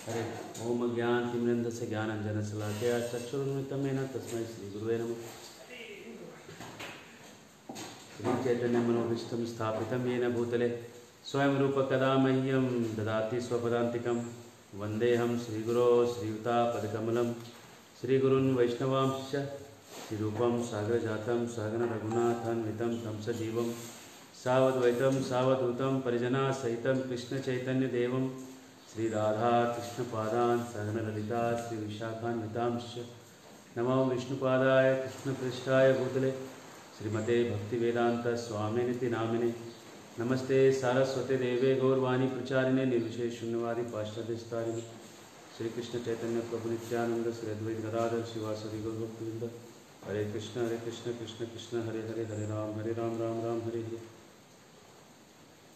हरे ओम ज्ञानतिमिरन्धस्य ज्ञानाञ्जनशलाकया चक्षुरुन्मिलितं येन तस्मै श्रीगुरुवे नमः। श्रीचैतन्यमनोभीष्टं स्थापितं येन भूतले स्वयं रूपकदा मह्यं ददाति स्वपदान्तिकं। वन्देऽहं श्रीगुरो श्रीयुतापदकमलं श्रीगुरून् वैष्णवांश्च श्रीरूपं सागरजातं सहगण रघुनाथान्वितं तं सजीवं सावद्वैतं सावधूतं परिजनासहितं कृष्णचैतन्यदेवं श्री राधा कृष्ण पादान सहगण ललिता श्री विशाखान्वितांश्च नमो विष्णुपादाय कृष्णपृष्ठाय भूतले श्रीमते भक्तिवेदांत स्वामिनिति नामिने नमस्ते सारस्वते देवे गौरवाणी प्रचारिणे निर्विशेष शून्यवादी पाश्चात्यस्तारिणे श्री कृष्ण चैतन्य प्रभु नित्यानंद श्री अद्वैत गदाधर शिवासदि गौरभक्तवृंद हरे कृष्ण कृष्ण कृष्ण हरे हरे हरे राम राम राम हरे हरे।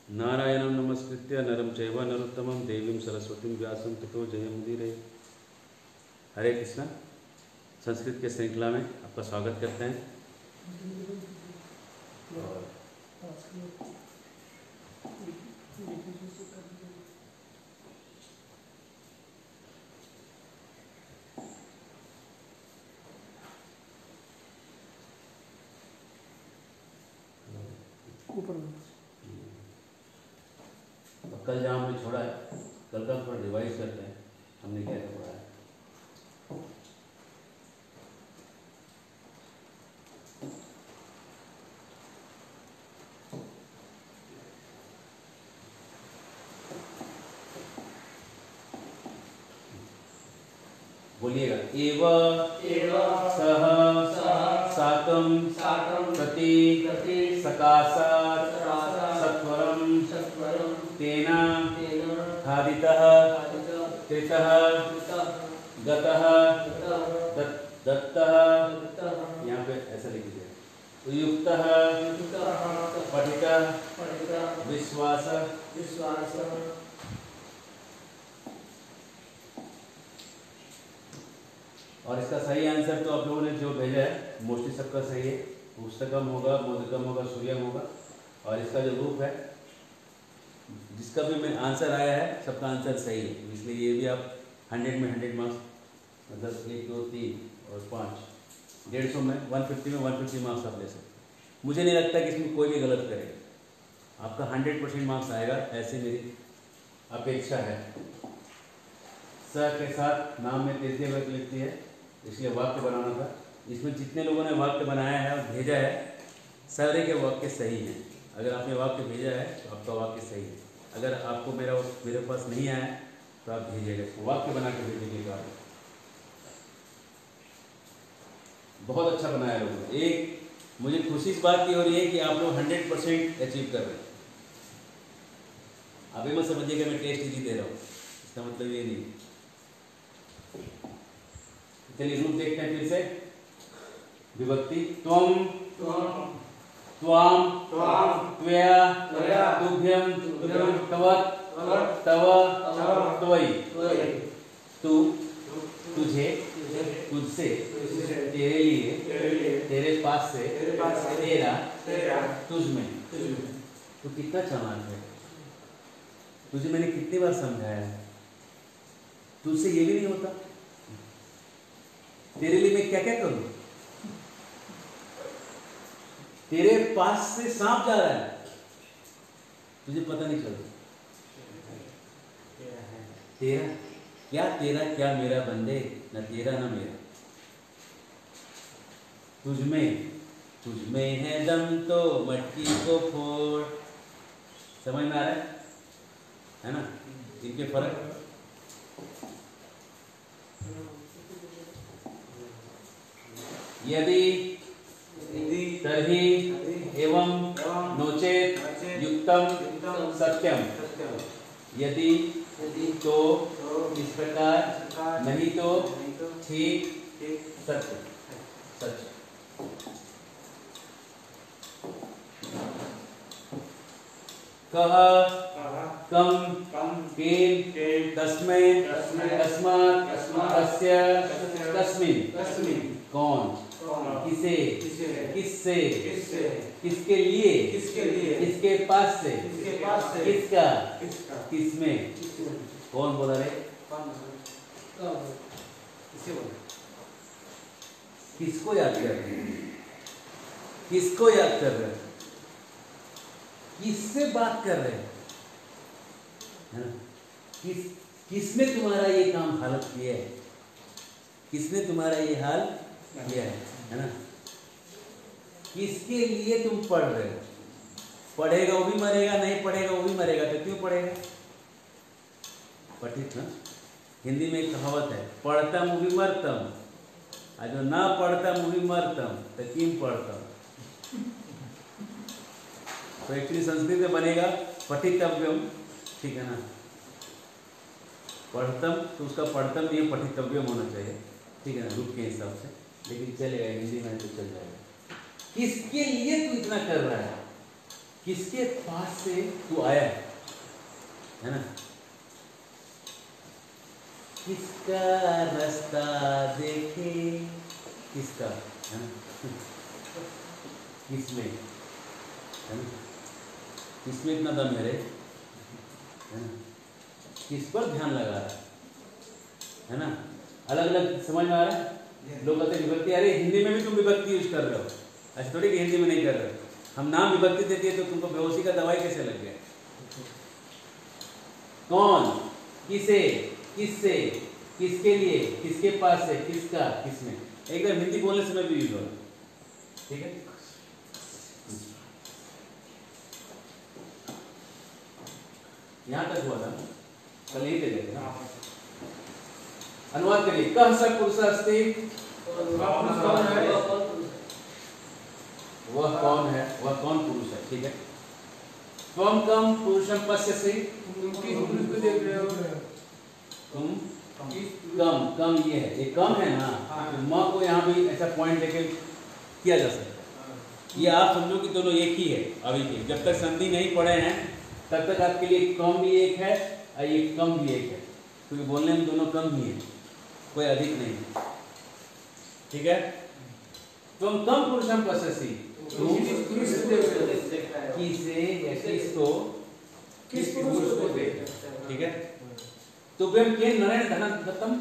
नारायणं नमस्कृत्य नरं चैव नरोत्तमं देवीं सरस्वतीं व्यासं ततो जयमुदीरये। हरे कृष्णा। संस्कृत के श्रृंखला में आपका स्वागत करते हैं। कल जहाँ हमने छोड़ा है कल का थोड़ा रिवाइज करते हैं। हमने क्या क्या पढ़ा है। बोलिएगा। एव सह साकं प्रति सकाशात् सत्वरं तेना खादितः कृतः गतः दत्तः। यहाँ पे ऐसा लिख दीजिए। युक्तः पठितः विश्वास। और इसका सही आंसर तो आप लोगों ने जो भेजा है मोस्टली सबका सही है। पुस्तकम होगा, मोदकम होगा, सूर्यम होगा। और इसका जो रूप है जिसका भी में आंसर आया है सबका आंसर सही है। इसलिए ये भी आप 100 में 100 मार्क्स, मतलब 1 2 3 और 5 150 में 150 में 150 मार्क्स आप ले सकते। मुझे नहीं लगता कि इसमें कोई भी गलत करेगा। आपका 100% मार्क्स आएगा, ऐसी मेरी अपेक्षा है। स के साथ नाम में तृतीय व्यक्ति लिखती है, इसलिए वाक्य बनाना था। इसमें जितने लोगों ने वाक्य बनाया है और भेजा है सारे के वाक्य सही हैं। अगर आपने वाक्य भेजा है तो आपका वाक्य सही है। अगर आपको मेरे पास नहीं आया तो आप भेजिएगा, वाक्य बना के भेजिएगा। बहुत अच्छा बनाया लोगों ने। एक मुझे खुशी इस बात की हो रही है कि आप लोग 100% अचीव कर रहे हैं। आप ये मत समझिएगा मैं टेस्ट इजी दे रहा हूँ, इसका मतलब ये नहीं। चलिए रूप देखते हैं फिर से। विभक्ति त्वम त्वाम त्वया तुभ्यं तवत् तव त्वयि। तू तुझे तुझसे तेरे लिए तेरे पास से तेरा तुझ में। तू कितना चालाक है, तुझे मैंने कितनी बार समझाया है। तुझसे ये भी नहीं होता। तेरे लिए मैं क्या क्या करूं। तेरे पास से सांप जा रहा है, तुझे पता नहीं चलता। तेरा क्या मेरा बंदे, न तेरा न मेरा। तुझ में है दम तो मटकी को फोड़। समझ में आ रहा है ना इनके फर्क। यदि तर्हि एवं नोचेत युक्तम सत्यम। यदि तो इस प्रकार, नहीं तो ठीक सत्य सच। कह कम केन तस्मै तस्मात् तस्य तस्मिन्। कौन, किसे, किससे, किसके लिए, किसके पास से, किसका, किसमें। कौन बोला रे? किसको याद कर रहे हैं? किसको याद कर रहे हैं? किससे बात कर रहे हैं? है ना? किसने तुम्हारा ये काम हालत किया है? किसने तुम्हारा ये हाल किया है ना? किसके लिए तुम पढ़ रहे हो? पढ़ेगा वो भी मरेगा, नहीं पढ़ेगा वो भी मरेगा, तो क्यों पढ़ेगा? पठित ना, हिंदी में एक कहावत है, पढ़ता मुँह भी मरतम, और जो ना पढ़ता मुँह भी मरतम, तो क्यों पढ़ता? तो एक्चुअली संस्कृत में बनेगा पठितव्यम, ठीक है ना? पढ़तम तो उसका पढ़तम नहीं, पठितव्यम होना चाहिए, ठीक है ना, रूप के हिसाब से, लेकिन चलेगा हिंदी में तो चल जाएगा। किसके लिए तू इतना कर रहा है? किसके पास से तू आया है ना? किसका रास्ता देखे, किसका, है ना? किसमें, है ना? किसमें इतना दम है रे, है ना? किस पर ध्यान लगा रहा है ना? अलग अलग समझ में आ रहा है? लोग कहते हैं विभक्ति, अरे हिंदी में भी तुम विभक्ति यूज कर रहे हो, ऐसे थोड़ी कि हिंदी में नहीं कर रहे हो। हम नाम विभक्ति देते हैं तो तुमको बेहोशी का दवाई कैसे लग गया? कौन, किसे, किससे, किसके लिए, किसके पास है, किसका, किसमें, एकदम हिंदी बोलने समय भी यूज हो, ठीक है? यहां तक हुआ था, कल यहीं पे गए थे। अनुवाद करिए, कह स पुरुष अस्ति, वह कौन है, वह कौन पुरुष है, ठीक है? त्वम कम पुरुषम पश्यसि, तुम किस पुरुष को देख रहे हो? तुम कम, कम ये है, ये कम है ना, तो म को यहाँ भी ऐसा पॉइंट लेके किया जा सकता है। ये आप समझो कि दोनों एक ही है अभी के, जब तक संधि नहीं पढ़े हैं तब तक आपके लिए कम भी एक है और ये कम भी एक है, क्योंकि बोलने में दोनों कम ही है, कोई अधिक नहीं है, ठीक है? तुम कम पुरुषम पश्यसि, किसे या किसको, किस पुरुष को देख, ठीक है? तो व्यम के नरेण धन दत्तम,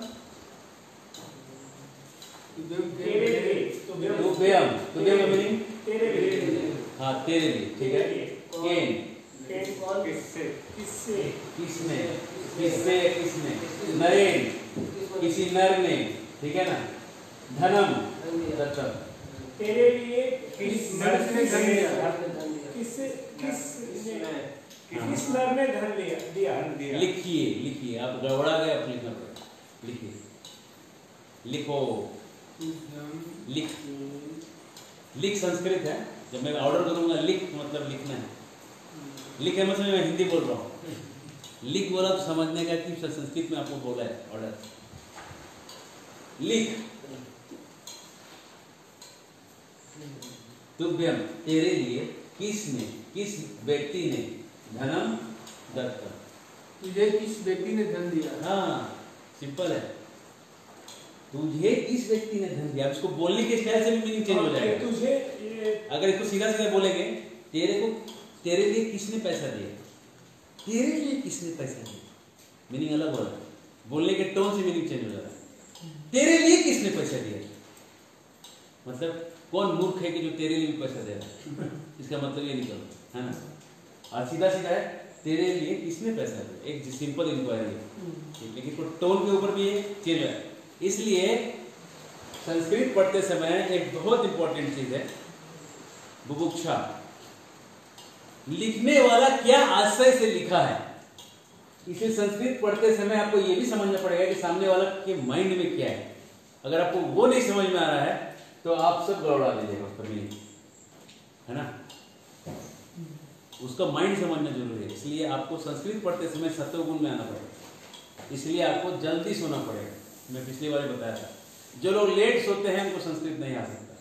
तो व्यम मीनिंग तेरे लिए, हाँ तेरे लिए, ठीक है? केन, किससे, किससे, किसने, किससे, किसने, नरेन, किसी नर ने, ठीक है ना? धनम दत्तम, तेरे लिए किस नर ने धन दिया, किससे, किस नर ने धन दिया। लिखिए, लिखिए, आप गड़बड़ा गए, आप लिखना पड़ेगा, लिखिए, लिखो, लिख, लिख संस्कृत है, जब मैं ऑर्डर करूंगा लिख मतलब लिखना है, लिख है मतलब मैं हिंदी बोल रहा हूँ, लिख बोला तो समझने का कि संस्कृत में आपको बोला है ऑर्डर, लिख, तुभ्यम तेरे लिए, किसने, किस व्यक्ति ने, धनम दत्तम, तुझे किस व्यक्ति ने धन दिया। हाँ सिंपल है, तुझे किस व्यक्ति ने धन दिया। इसको बोलने के स्टाइल से भी मीनिंग चेंज हो जाएगा। तुझे अगर इसको सीधा सीधा बोलेंगे, तेरे को, तेरे लिए किसने पैसा दिया, तेरे लिए किसने पैसा दिया, मीनिंग अलग हो रहा है, बोलने के टोन से मीनिंग चेंज हो जा रहा है। तेरे लिए किसने पैसा दिया, मतलब कौन मूर्ख है कि जो तेरे लिए भी पैसा दे रहा है, इसका मतलब ये निकल, है ना? और सीधा सीधा है, तेरे लिए किसने पैसा दिया, एक सिंपल इंक्वायरी है, लेकिन टोन के ऊपर भी ये चेंज है। इसलिए संस्कृत पढ़ते समय एक बहुत इंपॉर्टेंट चीज है बुभुक्षा, लिखने वाला क्या आशय से लिखा है। इसे संस्कृत पढ़ते समय आपको ये भी समझना पड़ेगा कि सामने वाला के माइंड में क्या है। अगर आपको वो नहीं समझ में आ रहा है तो आप सब गड़बड़ा दीजिएगा उसका मीनिंग, है ना? उसका माइंड समझना जरूरी है। इसलिए आपको संस्कृत पढ़ते समय सत्वगुण में आना पड़ेगा, इसलिए आपको जल्दी सोना पड़ेगा। मैं पिछली बार बताया था, जो लोग लेट सोते हैं उनको संस्कृत नहीं आ सकता।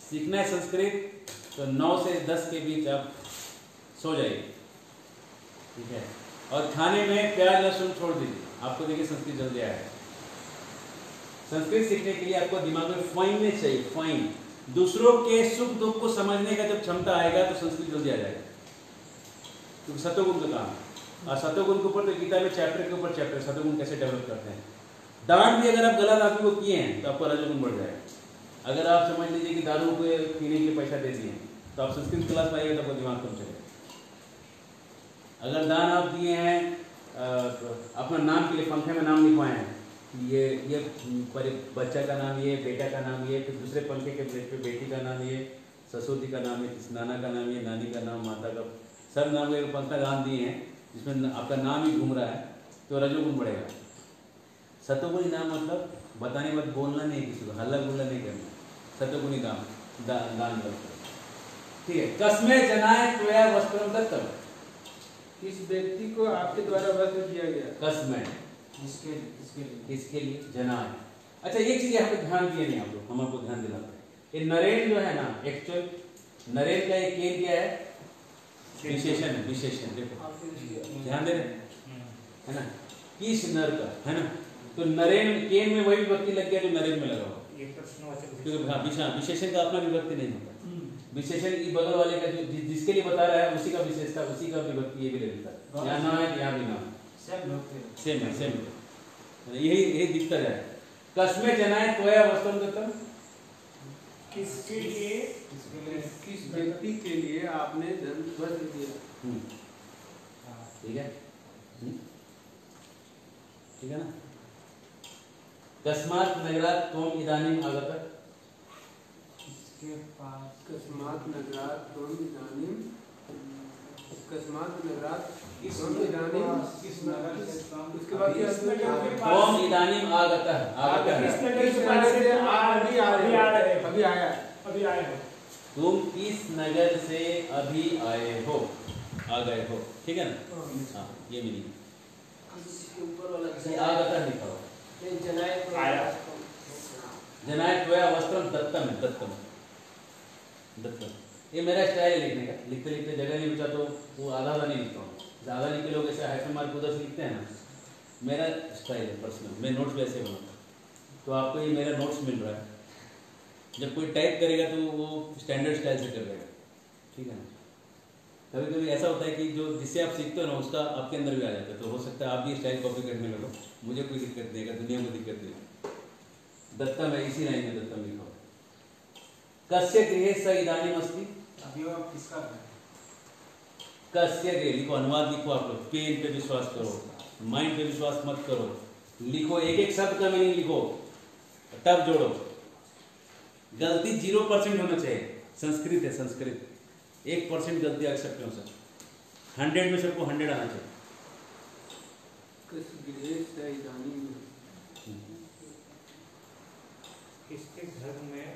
सीखना है संस्कृत तो 9 से 10 के बीच आप सो जाइए, ठीक है? और खाने में प्याज लहसुन छोड़ दीजिए, आपको देखिए संस्कृत जल्दी आएगा। संस्कृत सीखने के लिए आपको दिमाग में फाइननेस चाहिए, फाइन। दूसरों के सुख दुख को समझने का जब क्षमता आएगा तो संस्कृत जल्दी आ जाएगा, क्योंकि सत्वगुण का काम है। और सतोगुण के ऊपर तो गीता में चैप्टर के ऊपर चैप्टर सतोगुण कैसे डेवलप करते हैं। डांट भी अगर आप गलत आदमी को किए हैं तो आपका रजोगुण बढ़ जाएगा। अगर आप समझ लीजिए कि दारू पे पीने के पैसा दे दिए तो आप संस्कृत क्लास में आइएगा तो आपका दिमाग कम चलेगा। अगर दान आप दिए हैं अपना नाम के लिए पंखे में नाम लिखवाए हैं, ये बच्चा का नाम ये, बेटा का नाम ये, फिर दूसरे पंखे के प्लेट पे बेटी का नाम ये, ससुर जी का नाम है, नाना का नाम ये, नानी का नाम, माता का, सब नाम के पंखा दान दिए हैं जिसमें आपका नाम ही घूम रहा है तो रजोगुण बढ़ेगा। सतोगुणी नाम मतलब बताने मत, बोलना नहीं, किसी को हल्ला गुल्ला नहीं करना, सतोगुणी दान करते। ठीक है। कस्मे जनाए त्वया वस्त्रम दत्तम, किस व्यक्ति को आपके द्वारा वस्त्र दिया गया। कस्मे इसके लिए जनाए। अच्छा एक चीज यहाँ पे ध्यान दिए नहीं आप लोग, हम आपको ध्यान देना पड़ेगा। ये नरेन जो है ना, एक्चुअल नरेन का एक केन क्या है, विशेषण है, विशेषण। देखो ध्यान दे रहे है ना, किस नर का है ना, तो नरेन केन में वही विभक्ति लग गया जो नरेन में लगा हुआ, क्योंकि हाँ विशेषण का अपना विभक्ति नहीं होता। विशेषण की बगल वाले का जो जिसके लिए बता रहा है उसी का विशेषता, उसी का विभक्ति ये भी ले लेता है। यहाँ ना है यहाँ भी ना, सेम है, सेम है, यही दिखता जाए। कस्मे जनाए त्वया वस्त्रम दत्तम, किसके लिए, किस व्यक्ति के लिए आपने धन वस्त्र दिया। ठीक है, ठीक है ना। कस्मात् नगरात् त्वम् इदानीम् आगतः, इसके पास कस्मात् नगरात् त्वम् इदानीम्, कस्मात् नगरात् त्वम् इदानीम्, किस नगर से, उसके बाद क्या, त्वम् इदानीम् आगतः, किस नगर से अभी आया हो, तुम किस नगर से अभी आए हो, आ गए हो। ठीक है ना, हाँ ये मीनिंग। ऊपर वाला आगतः लिखा हुआ, जनाए त्वया वस्त्रम दत्तम है, दत्तम दत्तम। ये मेरा स्टाइल है लिखने का, लिखते लिखते जगह नहीं बचा तो वो आधा नहीं लिखता हूँ। ज़्यादा लिखे लोग ऐसे हाइफन मार्क उधर से लिखते हैं ना, मेरा स्टाइल है पर्सनल, मैं नोट्स वैसे बनाता हूँ। तो आपको ये मेरा नोट्स मिल रहा है, जब कोई टाइप करेगा तो वो स्टैंडर्ड स्टाइल से कर देगा। ठीक है ना। कभी कभी ऐसा होता है कि जो जिससे आप सीखते हो ना उसका आपके अंदर भी आ जाता है, तो हो सकता है आप भी स्टाइल कॉपी करने लगो, मुझे कोई दिक्कत नहीं है, दुनिया को दिक्कत नहीं। दत्तम है, इसी लाइन में दत्तम लिखा हो। कस्य गृहे स इदानीम अस्ति, अभी आप किसका है, कस्य गृह लिखो, अनुवाद लिखो आप लोग, पेन पे विश्वास करो, माइंड पे विश्वास मत करो, लिखो एक एक शब्द का मीनिंग लिखो, तब जोड़ो। गलती 0% होना चाहिए, संस्कृत है संस्कृत, 1% गलती एक्सेप्ट हो सकती, 100 में सबको 100 आना चाहिए। किसके घर में,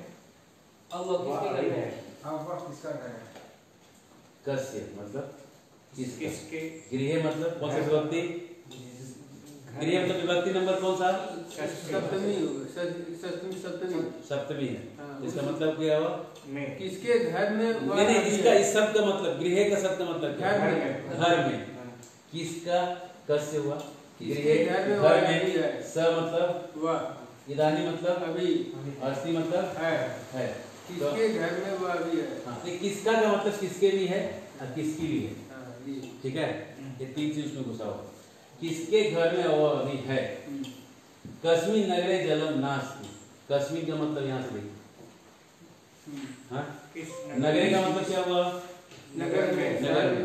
अब वो किसके घर में है, अब वह किसका घर है, कस्य मतलब किसके, गृह मतलब कौन सा विभक्ति, गृह मतलब विभक्ति नंबर कौन सा, सप्तमी होगा, सप्तमी सप्तमी है। इसका मतलब क्या हुआ, किसके घर में, नहीं इसका इस शब्द का मतलब, गृह का शब्द का मतलब क्या है, घर में। किसका, कस्य हुआ, घर में, स मतलब वह, इदानी मतलब अभी, अस्ति मतलब है। किसके घर में वह अभी है। हाँ, किसका का मतलब किसके भी है और किसकी भी है। ठीक है, ये तीन चीज उसमें घुसा हुआ। किसके घर में वो अभी है। कस्मिन् नगरे जलम नास्ति, कस्मिन् का मतलब यहाँ से देखिए, हाँ नगरे का मतलब क्या हुआ, नगर में, नगर में,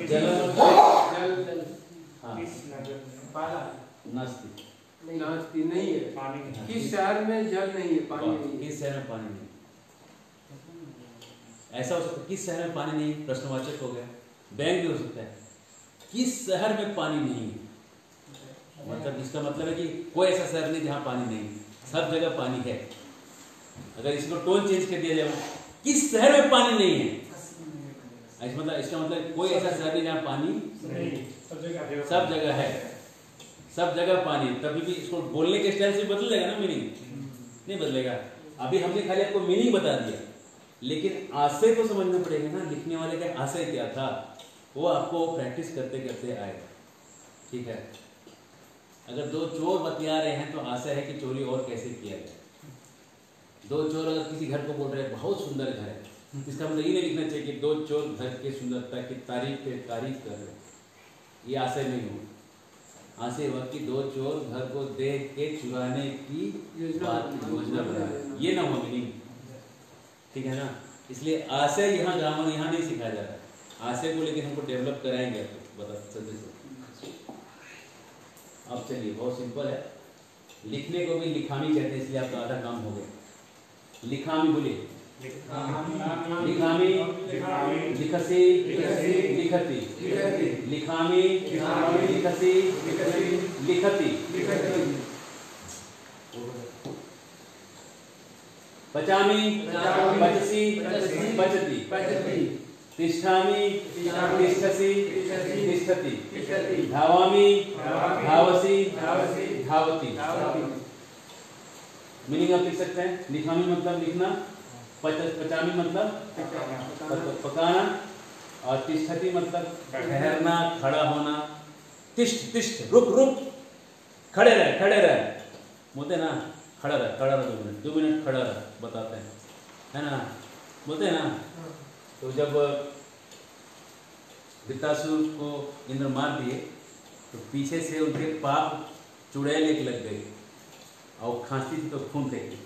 जलम हाँ नास्ति, नास्ति नहीं है, पानी, किस शहर में जल नहीं है, पानी नहीं है, किस शहर में पानी नहीं, ऐसा हो सकता है किस शहर में पानी नहीं, प्रश्नवाचक हो गया, बैंक भी हो सकता है, किस शहर में पानी नहीं है, मतलब इसका मतलब है कि कोई ऐसा शहर नहीं जहाँ पानी नहीं, सब जगह पानी है। अगर इसको टोन चेंज कर दिया जाए, किस शहर में पानी नहीं है, मतलब इसका मतलब कोई ऐसा शहर नहीं जहाँ पानी सब जगह है, सब जगह पानी। तभी भी इसको बोलने के स्टाइल से बदल जाएगा ना, मीनिंग नहीं बदलेगा। अभी हमने खाली आपको मीनिंग बता दिया, लेकिन आशय को समझना पड़ेगा ना, लिखने वाले का आशय क्या था, वो आपको प्रैक्टिस करते करते आएगा। ठीक है, अगर दो चोर बतिया रहे हैं तो आशय है कि चोरी और कैसे किया जाए। दो चोर अगर किसी घर को बोल रहे हैं बहुत सुंदर घर है, इसका मतलब ये नहीं लिखना चाहिए कि दो चोर घर के सुंदरता की तारीफ कर रहे हैं। ये आशय नहीं हुआ। आशय हुआ कि दो चोर घर को देख के चुराने की योजना बनाए, ये ना हुआ मीनिंग, ठीक है ना। इसलिए आशय यहाँ ग्रामर यहाँ नहीं सिखाया जा रहा है, आशय को लेकर हमको डेवलप कराएंगे आपको बता सकते। अब चलिए बहुत सिंपल है, लिखने को भी लिखामी कहते हैं, इसलिए आपका आधा काम हो गया। लिखामी बोलिए, लिखामी, लिखसी, लिखती, लिखामी, लिखसी, लिखती, पचामी, पचसी, पचती, तिष्ठामि, तिष्ठसि, तिष्ठति, धावामि, धावसि, धावति। मीनिंग आप लिख सकते हैं। लिखामी मतलब लिखना, पचामी मतलब पकाना, और तिष्ठति मतलब ठहरना, खड़ा होना। तिष्ठ, तिष्ठ, रुक, रुक, खड़े रहे, खड़े रहे, बोलते ना, खड़ा रहे 2 मिनट खड़ा रहे, बताते हैं, है ना, बोलते हैं ना। तो जब वृत्तासुर को इंद्र मार दिए तो पीछे से उनके पाप चुड़ैल एक लग गई और खांसती थी तो खून फेंकी,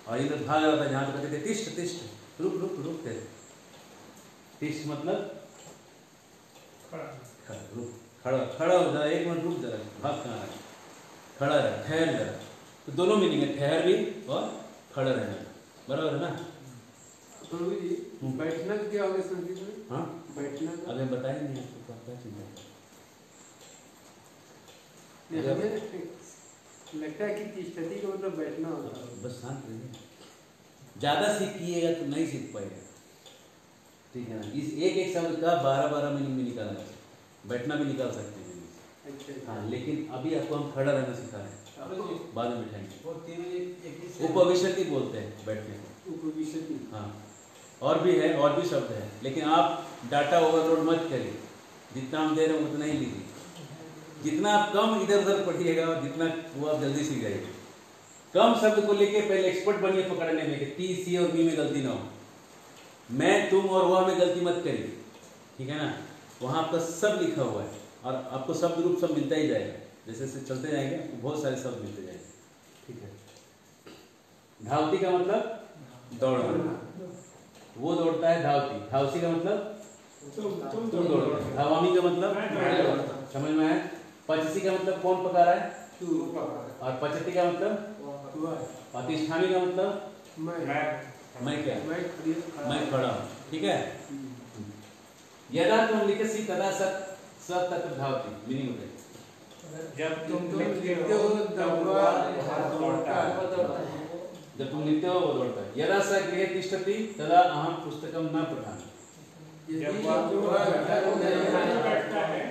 और इंद्र भाग रहा था जहाँ तो कहते थे तिष्ठ, तिष्ठ, रुक, रुक, रुक, थे। तिष्ठ मतलब खड़ा, खड़ा हो जा, 1 मिनट रुक जरा, भाग कहाँ है, खड़ा रहे, ठहर जरा। तो दोनों मीनिंग है, ठहर भी और खड़ा रहना, बराबर है ना। प्रभु जी, बैठना क्या होगा संस्कृत में? हाँ, बैठना अभी बताएंगे आपको क्या चिंता है। हमें लगता है कि तिष्ठति का मतलब बैठना होता है। बस शांत रहिए, ज्यादा सीखिएगा तो नहीं सीख पाएगा, ठीक है ना। इस एक शब्द का 12 मीनिंग में निकालना चाहिए, बैठना भी निकाल सकते हैं। अच्छा, हाँ, लेकिन अभी आपको हम खड़ा रहना सिखा रहे हैं, बाद में बिठाएंगे। उपविशति बोलते हैं बैठने को, उपविशति। हाँ, और भी है, और भी शब्द है, लेकिन आप डाटा ओवरलोड मत करिए, जितना हम दे रहे हैं उतना ही लीजिए। जितना आप कम इधर उधर पढ़िएगा और जितना वो आप जल्दी सीख जाएंगे। कम शब्द को लेके पहले एक्सपर्ट बनिए पकड़ने में कि टी, सी और बी में गलती ना हो, मैं, तुम और वह में गलती मत करिए, ठीक है ना। वहाँ आपका सब लिखा हुआ है और आपको शब्द रूप सब मिलता ही जाएगा, जैसे जैसे चलते जाएंगे आपको बहुत सारे शब्द मिलते जाएंगे, ठीक है। धावती का मतलब दौड़ना, वो दौड़ता है धावती। धावसी का मतलब तुम दौड़ते हो। धावामी का मतलब समझ में आया। पचसी का मतलब कौन पका रहा है, तू, और पचती का मतलब, प्रतिष्ठानी का मतलब मैं क्या, मैं खड़ा हूँ, ठीक है। यदा तुम लिखसी तदा सत तत्र धावती, मीनिंग होता है जब तुम लिखते हो तब वह दौड़ता है। जब तुम लिखते हो वो दौड़ता है। यदा स गृहे तिष्ठति तदा अहम पुस्तकम न पठामि। जब वह घर में बैठता है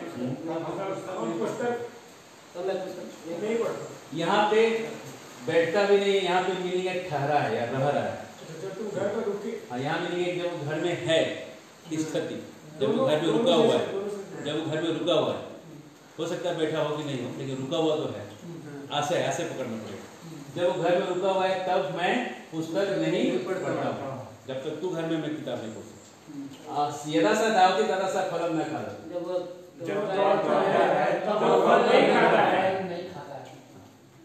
यहाँ पे बैठता भी नहीं है, यहाँ पे मीनिंग है ठहरा है या रह रहा है। हाँ, यहाँ मीनिंग है जब वो घर में है, तिष्ठति, जब वो घर में रुका हुआ है, जब वो घर में रुका हुआ है, हो सकता है बैठा हो कि नहीं हो, लेकिन रुका हुआ तो है। आशय, आशय पकड़ना पड़ेगा। जब वो घर में रुका हुआ है तब मैं पुस्तक नहीं पढ़ता हूँ, जब तक तू घर में मैं किताब नहीं पढ़ता। यदा सा धावती तदा सा फलम न खाता।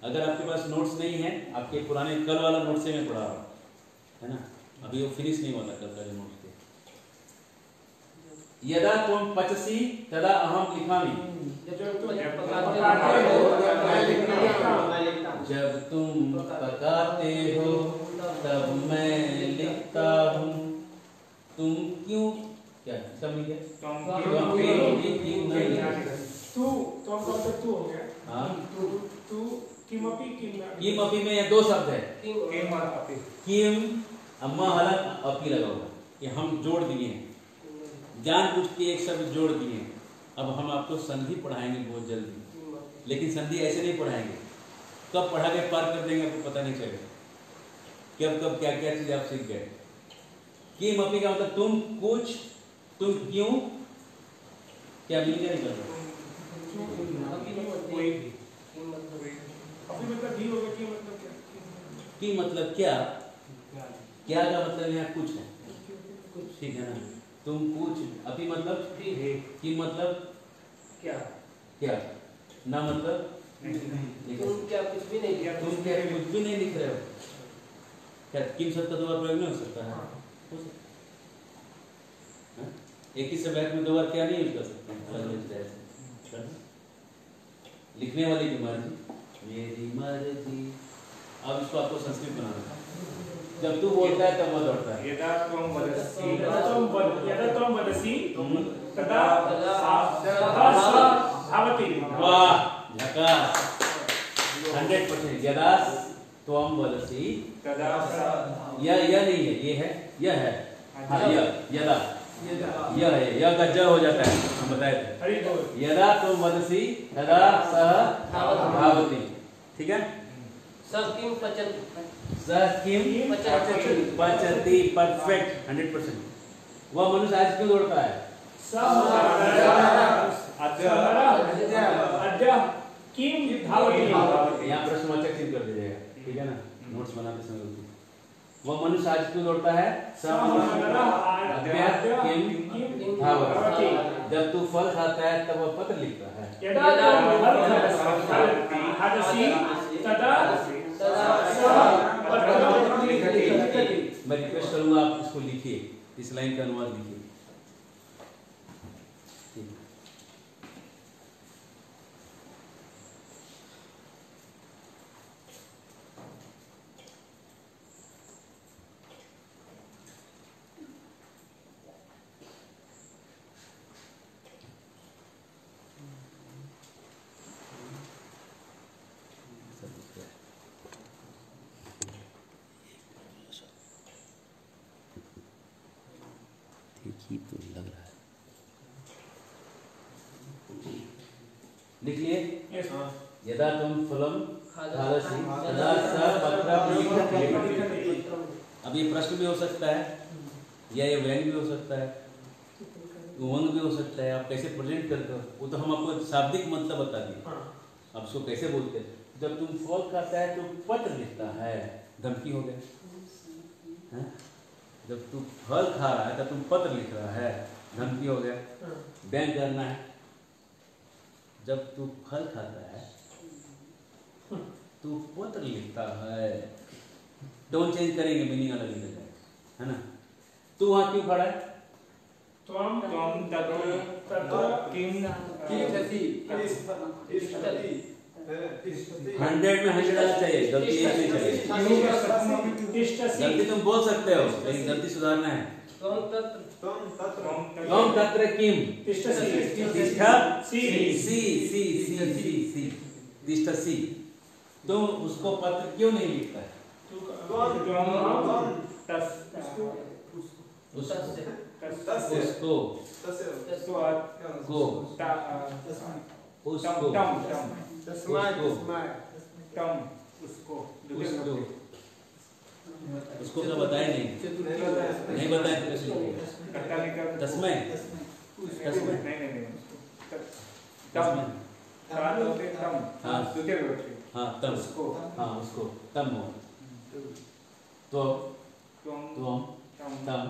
अगर आपके पास नोट्स नहीं है, आपके पुराने कल वाला नोट से मैं पढ़ा रहा हूँ, है ना, अभी वो फिनिश नहीं होता कल का जो नोट थे। यदा तुम पचसी तदा अहम लिखामि। जब तुम पकाते हो तब मैं लिखता हूँ। तुम क्यों, क्या सब मिल गया, किमपि में ये 2 शब्द है, किम अम्मा हलक अपी लगा हुआ, ये हम जोड़ दिए हैं, जानबूझ के एक शब्द जोड़ दिए हैं। अब हम आपको संधि पढ़ाएंगे बहुत जल्दी, लेकिन संधि ऐसे नहीं पढ़ाएंगे, कब पढ़ा के पार कर देंगे आपको पता नहीं चलेगा, कब कब क्या क्या चीज आप सीख गए। किम अपी का मतलब तुम कुछ, तुम क्यों, क्या मिल गया निकल रहा, की मतलब क्या, क्या का मतलब यहाँ कुछ है, ठीक है ना। तुम कुछ, अपी मतलब की मतलब क्या क्या ना मतलब तुम क्या कुछ भी नहीं किया तुम क्या कुछ भी नहीं लिख रहे हो। क्या किम शब्द का दो बार प्रयोग नहीं हो सकता है? हो सकता है। हाँ? एक ही वाक्य में दो बार क्या नहीं यूज कर सकते हैं, अलग अलग तरह से। लिखने वाली की मर्जी, मेरी मर्जी। अब इसको आपको संस्कृत बनाना है। जब तू बोलता है तब वो दौड़ता है। यदा त्वं वदसि तदा भवति। वाह, झकास। 100%। यदा त्वं वदसि तदा यह नहीं है, ये है, यह है। हाँ, यह यदा यह है, यह का ज हो जाता है, हम बताए थे। यदा त्वं वदसि तदा सः धावति। ठीक है। सब किम पचती सः किम पचति। परफेक्ट, 100%। वह मनुष्य आज क्यों दौड़ता है? यहाँ प्रश्नवाचक चिन्ह कर दीजिएगा, ठीक है ना, नोट्स बनाते समय गलती। वह मनुष्य आज क्यों दौड़ता है? किम धावति। जब तू फल खाता है तब वह पत्र लिखता है। मैं रिक्वेस्ट करूंगा आप इसको लिखिए, इस लाइन का अनुवाद लिखिए। ठीक तो लग रहा है। लिखिए। यदा तुम फलम खादसि तदा स पत्रं लिखति। अब ये प्रश्न भी हो सकता है, या ये व्यंग भी हो सकता है, उमंग भी हो सकता है। आप कैसे प्रेजेंट करते हो वो तो हम आपको शाब्दिक मतलब बता दिए। अब उसको कैसे बोलते हैं? जब तुम फल खाता है तो पत्र लिखता है, धमकी हो गया। जब तू फल खा रहा है तो तुम पत्र लिख रहा है, धमकी हो गया। व्यंग करना है। जब तू फल खाता है तू पत्र लिखता है। टोन चेंज करेंगे, मीनिंग अलग ही है ना। तू वहां क्यों खड़ा है? त्वं तत्र किम 100 में 100 आना चाहिए, गलती एक नहीं चाहिए। गलती तुम बोल सकते हो लेकिन गलती सुधारना है। त्वं तत्र किम तिष्ठसि। तुम उसको पत्र क्यों नहीं लिखता है? उसको क्या बताए नहीं बताए तो कैसे लिखेगा? तस्मै हाँ तम उसको तम हो। तो त्वं तम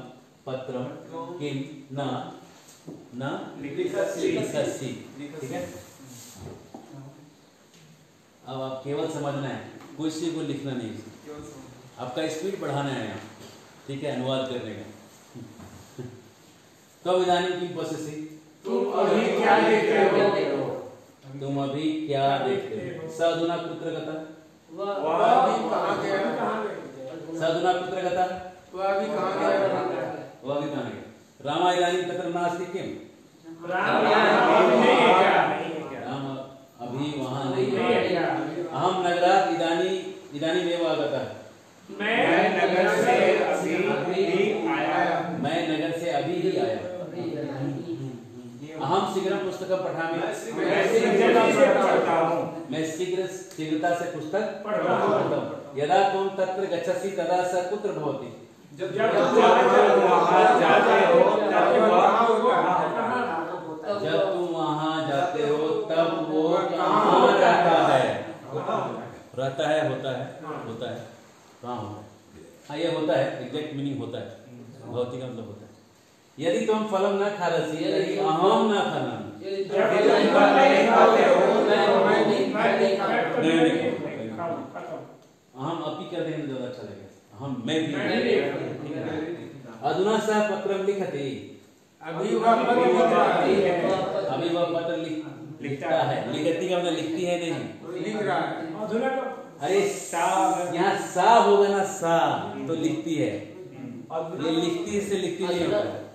पत्रम किम न लिखसि। ठीक है। अब आप केवल समझना है, कोई सी को लिखना नहीं, आपका स्पीड बढ़ाना है यहाँ। ठीक है, अनुवाद करने का। तो इदानीं किम पश्यसि? तुम अभी क्या देखते हो? तुम अभी क्या देखते हो? स अधुना कुत्र गतः? साधुना पुत्र गता? वह अभी कहाँ गया? रामा इदानीं तत्र नास्ति किम? राम अभी वहाँ नहीं है। अहम नगरात् इदानीमेव आगतः। मैं नगर से अभी ही आया। अहम शीघ्रं पुस्तकं पठामि। मैं शीघ्रता से पुस्तक पढ़ता हूँ। यदा तुम तत्र गच्छसि तदा स कुत्र भवति? जब तुम वहाँ जाते हो तब वो कहाँ रहता है? होता है कहाँ होता है? हाँ, ये होता है, एग्जैक्ट मीनिंग होता है, भौतिक मतलब होता है। यदि तुम फलम न खादसि तर्हि अहम न खादामि। नहीं खाते हो। हम अपी कर देंगे तो ज्यादा अच्छा लगेगा। हम मैं भी मैं भी। ठीक है। अधुना सा पत्रम लिखते, अभी वह पत्र लिख रहा है। अभी वह पत्र लिखता है। लिखती का मतलब लिखती है नहीं, लिख रहा है। अधुना का अरे सा, यहाँ सा होगा ना, सा तो लिखती है। ये लिखती से लिखती नहीं होता है।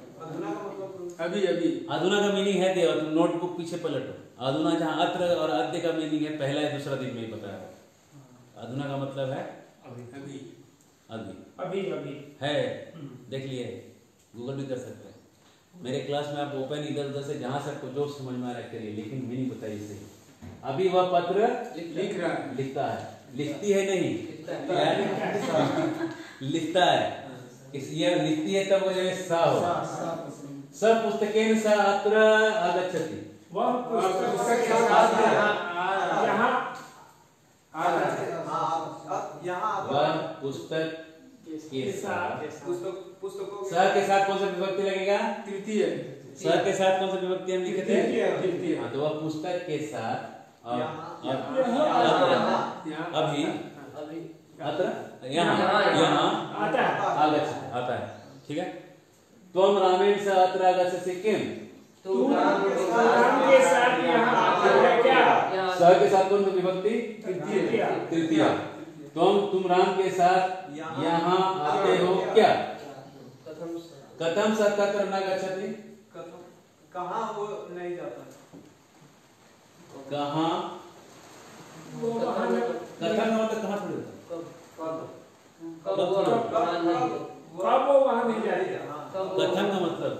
अभी अभी अधुना का मीनिंग है, देव तुम नोटबुक पीछे पलटो। अधुना जहाँ अत्र और अद्य का मीनिंग है पहला या दूसरा दिन में ही पता है। अधुना का मतलब है अभी अभी अभी अभी है। देख लिए, गूगल भी कर सकते हैं। मेरे क्लास में आप ओपन इधर उधर से जहाँ से आपको जो समझ में आ रहा है करिए, लेकिन मीनिंग बताइए सही। अभी वह पत्र लिख रहा है। लिखता है, लिखती है नहीं, लिखता है। इस ये लिखती है तब वजह सा हो। सब पुस्तकेन सा अत्र आगच्छति। वह पुस्तक के साथ यहाँ आ रहा है। वह पुस्तक के साथ, पुस्तकों स के साथ कौन सा विभक्ति लगेगा? तृतीय। स के साथ कौन सा विभक्ति हम लिखे थे? तृतीय। हाँ, तो वह पुस्तक के साथ और अभी अत्र यहाँ आता है। ठीक है। त्वम रामेण स अत्र आगच्छसि किम? राम के साथ यहाँ आते हो क्या? स के साथ कौन सा विभक्ति? तृतीय। तृतीया। तुम राम के साथ यहाँ आते हो क्या? कथम स तत्र न गच्छति? कहाँ वो नहीं जाता? कहाँ? वो वहाँ न- कथम का मतलब कहाँ थोड़ी होता कब वो वहाँ नहीं जाते? है। कथम का मतलब,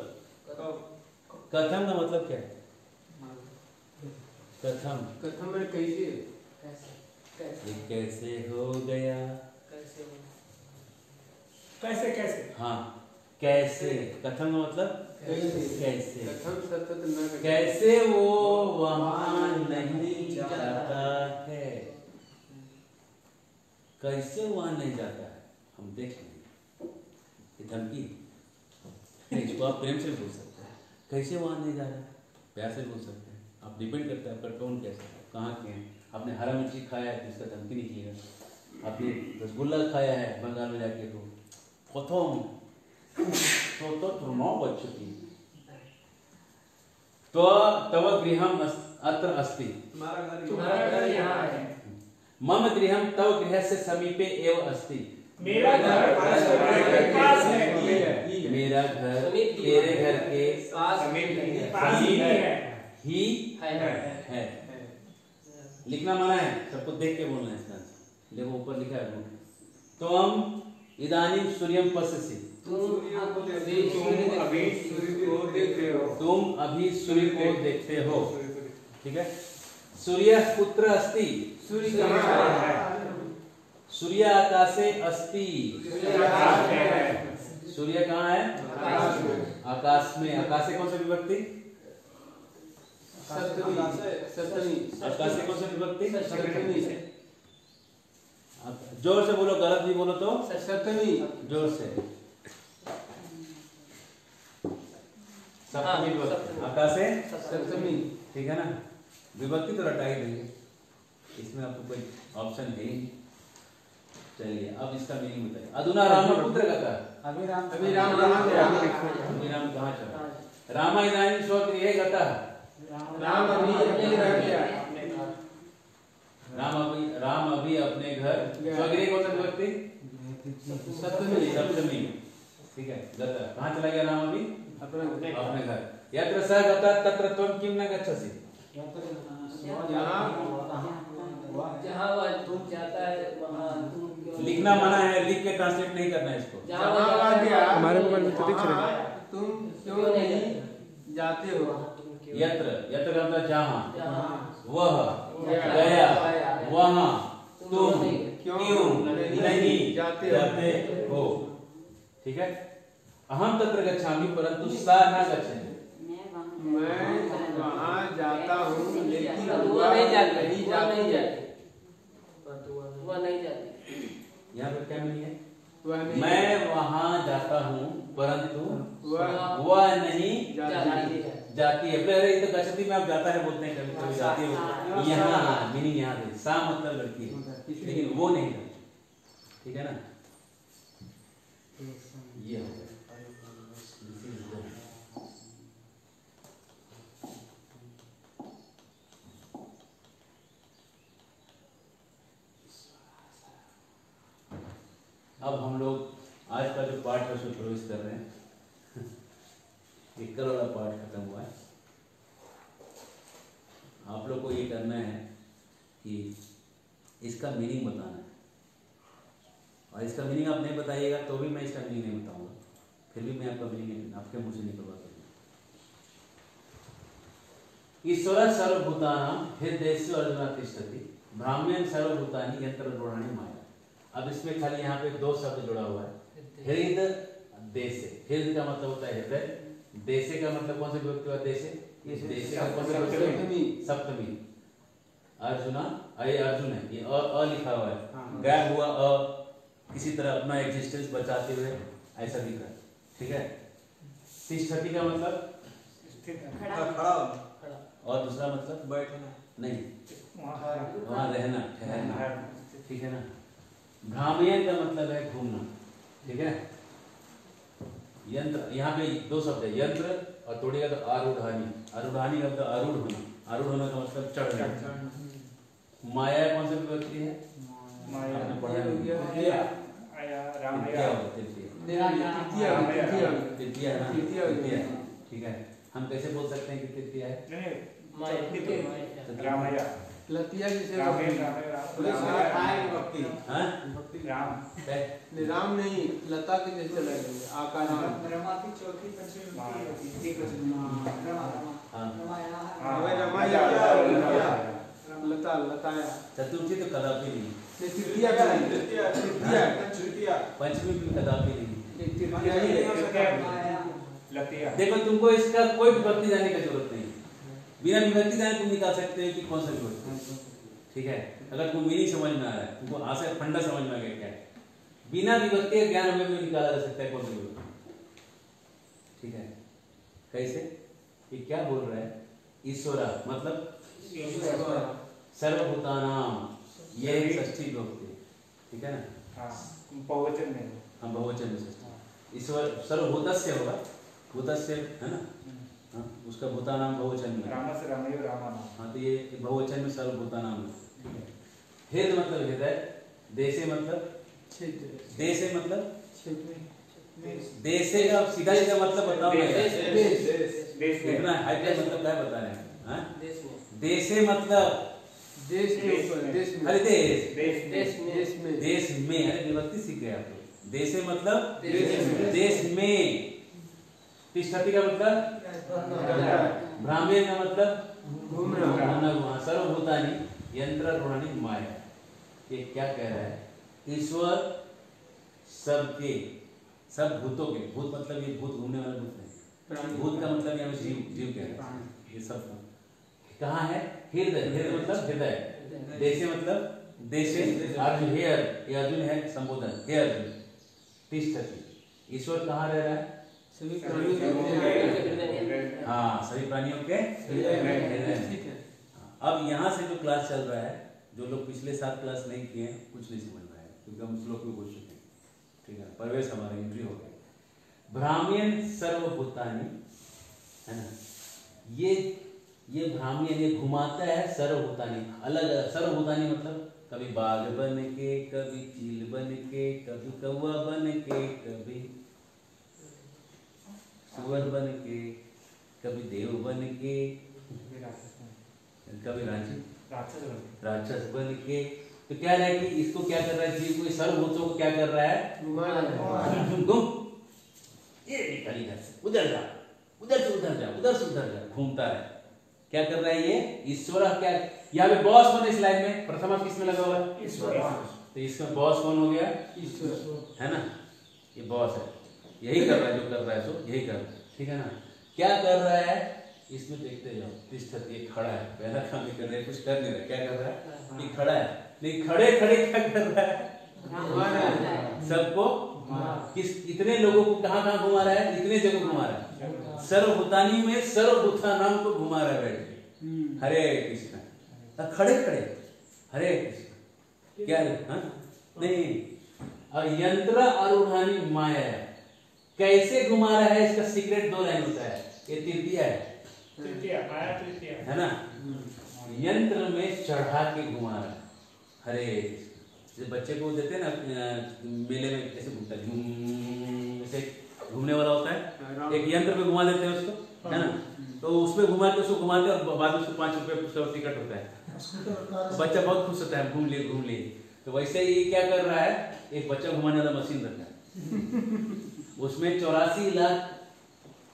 कथम का मतलब क्या है? कथम कथम में कैसे? ये कैसे हो गया? कैसे कैसे? हाँ, कैसे। कथम का मतलब कैसे। कथम सतत न कैसे वो वहां नहीं जाता है? कैसे वहां नहीं जाता है? हम देख लेंगे। ये धमकी नहीं, इसको आप प्रेम से बोल सकते हैं। कैसे वहां नहीं जा रहा है? प्यार से बोल सकते हैं। आप डिपेंड करता है आपका टोन कैसा है, कहाँ के हैं। आपने हरा मिर्ची खाया है तो इसका धमकी निकलेगा। आपने रसगुल्ला खाया है बंगाल में जाके तो प्रथम तो नौ बज चुकी। तो तव गृहम अत्र अस्ति। तुम्हारा घर यहाँ है। मम गृहम तव गृहस्य समीपे एव अस्ति। मेरा घर के पास है। मेरा घर तेरे घर के पास ही है। लिखना मना है, सबको देख के बोलना है इसका। देखो ऊपर लिखा है। तो हम इदानीम सूर्यम पश्यसि। तुम अभी सूर्य को देखते हो। ठीक है। सूर्य पुत्र अस्ति। सूर्य कहाँ है? सूर्य आकाशे अस्ति। सूर्य कहाँ है? आकाश में। आकाशे कौन सा विभक्ति? सप्तमी। आकाशे कौन सा विभक्ति? सप्तमी। जोर से बोलो, गलत भी बोलो तो सप्तमी। जोर से। सप्तमी विभक्ति। आकाशे सप्तमी। ठीक है ना। विभक्ति तो रटा ही देंगे, इसमें आपको कोई ऑप्शन है ही। चलिए अब इसका मीनिंग बताइए। अधुना राम पुत्र कथा। अभी राम कहाँ गया? अभी राम कहाँ चला? राम इदानीं स्वगृहे गतः। राम अभी अपने घर गया। राम अभी अपने घर। स्वगृह कौन सा विभक्ति? सप्तमी। ठीक है। गतः कहाँ चला गया राम अभी? अपने घर। यत्र स गतः तत्र त्वं किं न गच्छसि। जहाँ वह तुम जाता है वहाँ तुम क्यों लिखना मना है, लिख के ट्रांसलेट नहीं करना है इसको। जहाँ वह जाता है हमारे मोबाइल में तो दिख रहा है। वहाँ तुम क्यों नहीं जाते हो? तुम क्यों यत्र, यत्र का मतलब जहाँ, जहाँ वह गया, वहाँ तुम क्यों नहीं जाते हो। ठीक है। अहम तत्र गच्छामि परंतु सा न गच्छति। मैं वहाँ जाता हूँ लेकिन वह नहीं जाती, नहीं वह नहीं जाती। जाती, वह नहीं जाती। यहाँ पर क्या मीनिंग है? वह नहीं मैं वहाँ जाता हूँ परंतु वह वह नहीं जाती है। जाती है। अरे ये तो गच्छति में आप जाता है बोलते हैं, कभी कभी जाती है। यहाँ मीनिंग यहाँ पे सा मतलब लड़की है, लेकिन वो नहीं था। ठीक है ना, ये हो गया। अब हम लोग आज का जो पाठ है उसमें प्रवेश कर रहे हैं। एक कल वाला पाठ खत्म हुआ है। आप लोग को ये करना है कि इसका मीनिंग बताना है, और इसका मीनिंग आप नहीं बताइएगा तो भी मैं इसका मीनिंग नहीं बताऊंगा, फिर भी मैं आपका मीनिंग आपके मुंह से निकलवा सकूँगा। ईश्वर सर्वभूतानां हृदयेषु अर्जुन तिष्ठति ब्राह्मण सर्वभूतानि यंत्ररूढ़ानि माया। अब इसमें खाली यहाँ पे दो शब्द जुड़ा हुआ है, हृदय देशे। हृदय का मतलब होता है हृदय, देशे का मतलब कौन सा विभक्ति हुआ? देशे। इस देशे का कौन सा विभक्ति? सप्तमी। अर्जुना, अय अर्जुन है, ये अ लिखा हुआ है, गायब हुआ अ, किसी तरह अपना एग्जिस्टेंस बचाते हुए ऐसा दिख रहा है। ठीक है। तिष्ठति का मतलब खड़ा और दूसरा मतलब बैठना नहीं, वहाँ रहना, ठहरना। ठीक है ना। भ्रामयन का मतलब है घूमना। ठीक है। यंत्र, यहाँ पे दो शब्द है, यंत्र और तोड़ेगा तो आरूढ़ानी। आरूढ़ानी का मतलब आरूढ़ होना। आरूढ़ होने का मतलब चढ़ना। माया कौन सा विभक्ति है? आपने पढ़ा है? तृतीया। ठीक है। हम कैसे बोल सकते हैं कि तृतीया है? लतिया जिसे राम नहीं, लता के जैसे लगेंगे आकार। लता लताया। चतुर्थी तो कदापि नहीं, पंचमी भी कदापि नहीं। देखो, तुमको इसका कोई विभक्ति जाने की जरूरत नहीं, बिना विभक्ति जाने तुम निकाल सकते हो कि कौन सा विभक्ति। ठीक है। अगर तुम मीनिंग समझ में आ रहा है, तुमको आशय फंडा समझ में आ गया क्या है, बिना विभक्ति के ज्ञान हमें भी निकाला जा सकता है कौन सा विभक्ति। ठीक है। कैसे? ये क्या बोल रहा है? ईश्वरा मतलब सर्वभूतानां, ये षष्ठी विभक्ति। ठीक है ना। बहुवचन में, हम बहुवचन में षष्ठी। ईश्वर सर्वभूतस्य होगा, भूतस्य है ना। हाँ, उसका भूतानाम बहुवचन में। राम से रामयो रामानाम। हाँ, तो ये बहुवचन में सर्वभूतानाम। हृदय मतलब हृदय, देशे मतलब देशे मतलब देशे का सीधा सीधा मतलब बताओ ना। इतना हाईटेक मतलब क्या बता रहे हैं? देशे मतलब देश के ऊपर, देश में। अरे देश में। देश में, अरे विभक्ति सीख गए आप लोग। देशे मतलब देश में। तिष्ठति का मतलब भ्राम्यन का मतलब घूमना। सर्वभूतानि यंत्ररूढ़ानि माया। ये क्या कह रहा है? ईश्वर सबके, सब भूतों के, भूत मतलब ये भूत घूमने वाला भूत नहीं, भूत का मतलब यहाँ जीव, जीव कह रहे हैं। ये सब कहाँ है? हृदय। हृदय मतलब हृदय। देशे मतलब देशे। अर्जुन, हे अर्जुन है संबोधन, हे अर्जुन। तिष्ठति, ईश्वर कहाँ रह रहा है? सभी प्राणियों के। हाँ, सभी प्राणियों के हृदय। अब यहाँ से जो क्लास चल रहा है, जो लोग पिछले 7 क्लास नहीं किए हैं, कुछ नहीं समझ में आया, क्योंकि हम श्लोक में बोल चुके हैं। ठीक है। प्रवेश हमारा एंट्री हो गया। भ्राम्यन सर्वभूतानि, है ना। ये भ्राम्यन, ये घुमाता है सर्वभूतानि, अलग अलग। सर्वभूतानि मतलब कभी बाघ बन के, कभी चील बन के, कभी कौवा बन के, कभी सुअर बन के, कभी देव बन के, कभी राक्षस बन के। तो क्या रहा है कि इसको क्या कर रहा है? जीव को, सर्वभूतों को क्या कर रहा है? घूम, ये निकल इधर से, उधर जा, उधर से उधर जा, उधर से उधर जा, घूमता है। क्या कर रहा है ये? ईश्वर। क्या यहाँ पे बॉस कौन है इस लाइन में? प्रथमा किस में लगा हुआ है? ईश्वर। तो इसमें बॉस कौन हो गया? ईश्वर, है ना। ये बॉस है, यही कर रहा है, जो कर रहा है सो यही कर रहा है। ठीक है ना। क्या कर रहा है? इसमें देखते जाओ। तिष्ठत, ये खड़ा है, पहला काम नहीं कर रहा है, कुछ कर नहीं रहा। क्या कर रहा है? ये खड़ा है, लेकिन खड़े खड़े क्या कर रहा है? सबको, किस, इतने लोगों को कहाँ कहाँ घुमा रहा है? इतने जगह घुमा रहा है। सर्वभूतानी में सर्वभूता नाम को घुमा रहा है बैठ के। हरे कृष्ण खड़े खड़े हरे कृष्ण क्या है? हाँ? नहीं और यंत्र आरूढ़ानी माया है। कैसे घुमा रहा है इसका सीक्रेट 2 लाइन होता है। ये तृतीया है, है ना? यंत्र में चढ़ा के घुमा रहा है। हरे जैसे बच्चे को देते हैं ना मेले में ऐसे घूमता है, ऐसे घूमने वाला होता है, एक यंत्र में घुमा देते हैं उसको, है ना? तो उसमें घुमाते उसको घुमाते और बाद में उसको 5 रुपये उसका टिकट होता है। बच्चा बहुत खुश होता है, घूम लिए। तो वैसे ही क्या कर रहा है, एक बच्चा घुमाने वाला मशीन रखा है, उसमें 84 लाख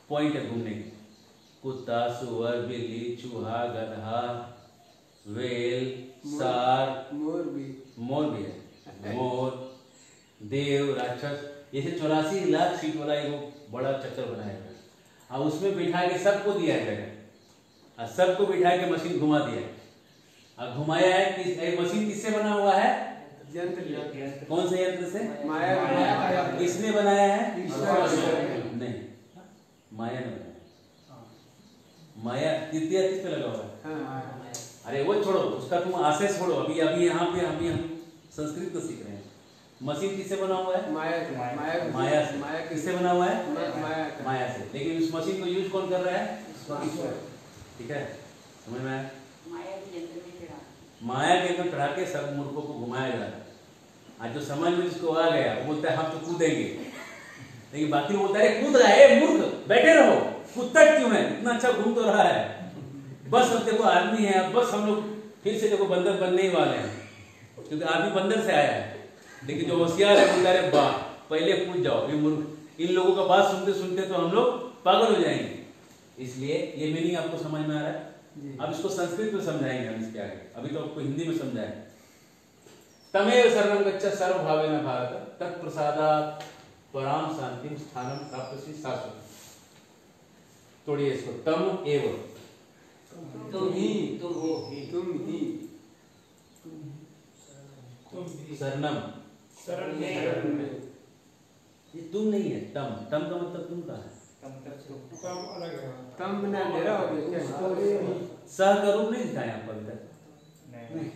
पॉइंट है घूमने के। कुत्ता, सुअर, बिल्ली, चूहा, गधा, वेल, सार, मोर भी है, मोर, देव, राक्षस, ऐसे 84 लाख सीट वाला एक बड़ा चक्कर बनाया है और उसमें बिठा के सबको दिया है जगह और सबको बिठा के मशीन घुमा दिया है और घुमाया है। एक मशीन किससे बना हुआ है? यंत्र। कौन से यंत्र से? माया। किसने बनाया है? नहीं, माया ने बनाया। माया तृतीया किस पे लगा हुआ है? अरे वो छोड़ो, उसका तुम आशय छोड़ो। अभी यहाँ पे हम संस्कृत तो सीख रहे हैं। मशीन किससे बना हुआ है? माया से। किससे बना हुआ है? माया से। लेकिन उस मशीन को यूज कौन कर रहा है? ईश्वर। ठीक है, समझ में आया? माया के अंदर चढ़ा के सब मूर्खों को घुमाया जा रहा है। आज जो समझ में जिसको आ गया वो बोलता है हम तो कूदेंगे, लेकिन बाकी वो बोलता है कूद रहा है मूर्ख, बैठे रहो, कूदता क्यों है? इतना अच्छा घूम तो रहा है। बस अब देखो आदमी है, बस हम लोग फिर से देखो बंदर बनने ही वाले हैं, क्योंकि आदमी बंदर से आया है। लेकिन जो होशियार है बोलता है वाह पहले कूद जाओ, ये मूर्ख। इन लोगों का बात सुनते सुनते तो हम लोग पागल हो जाएंगे। इसलिए ये मीनिंग आपको समझ में आ रहा है? अब इसको संस्कृत में समझाएंगे हम इसके आगे, अभी तो आपको हिंदी में समझाएंगे। तमेव शरणं गच्छ सर्वभावेन भारत तत्प्रसादात् पराम शांतिं स्थानं प्राप्स्यसि शाश्वतम्। तोड़िए इसको। तम एव, तुम ही शरणम, ये तुम नहीं है, तम का मतलब तुम का है। तम बिना अंधेरा हो गया। सह का रूप नहीं दिखाया आपको अभी तक? नहीं।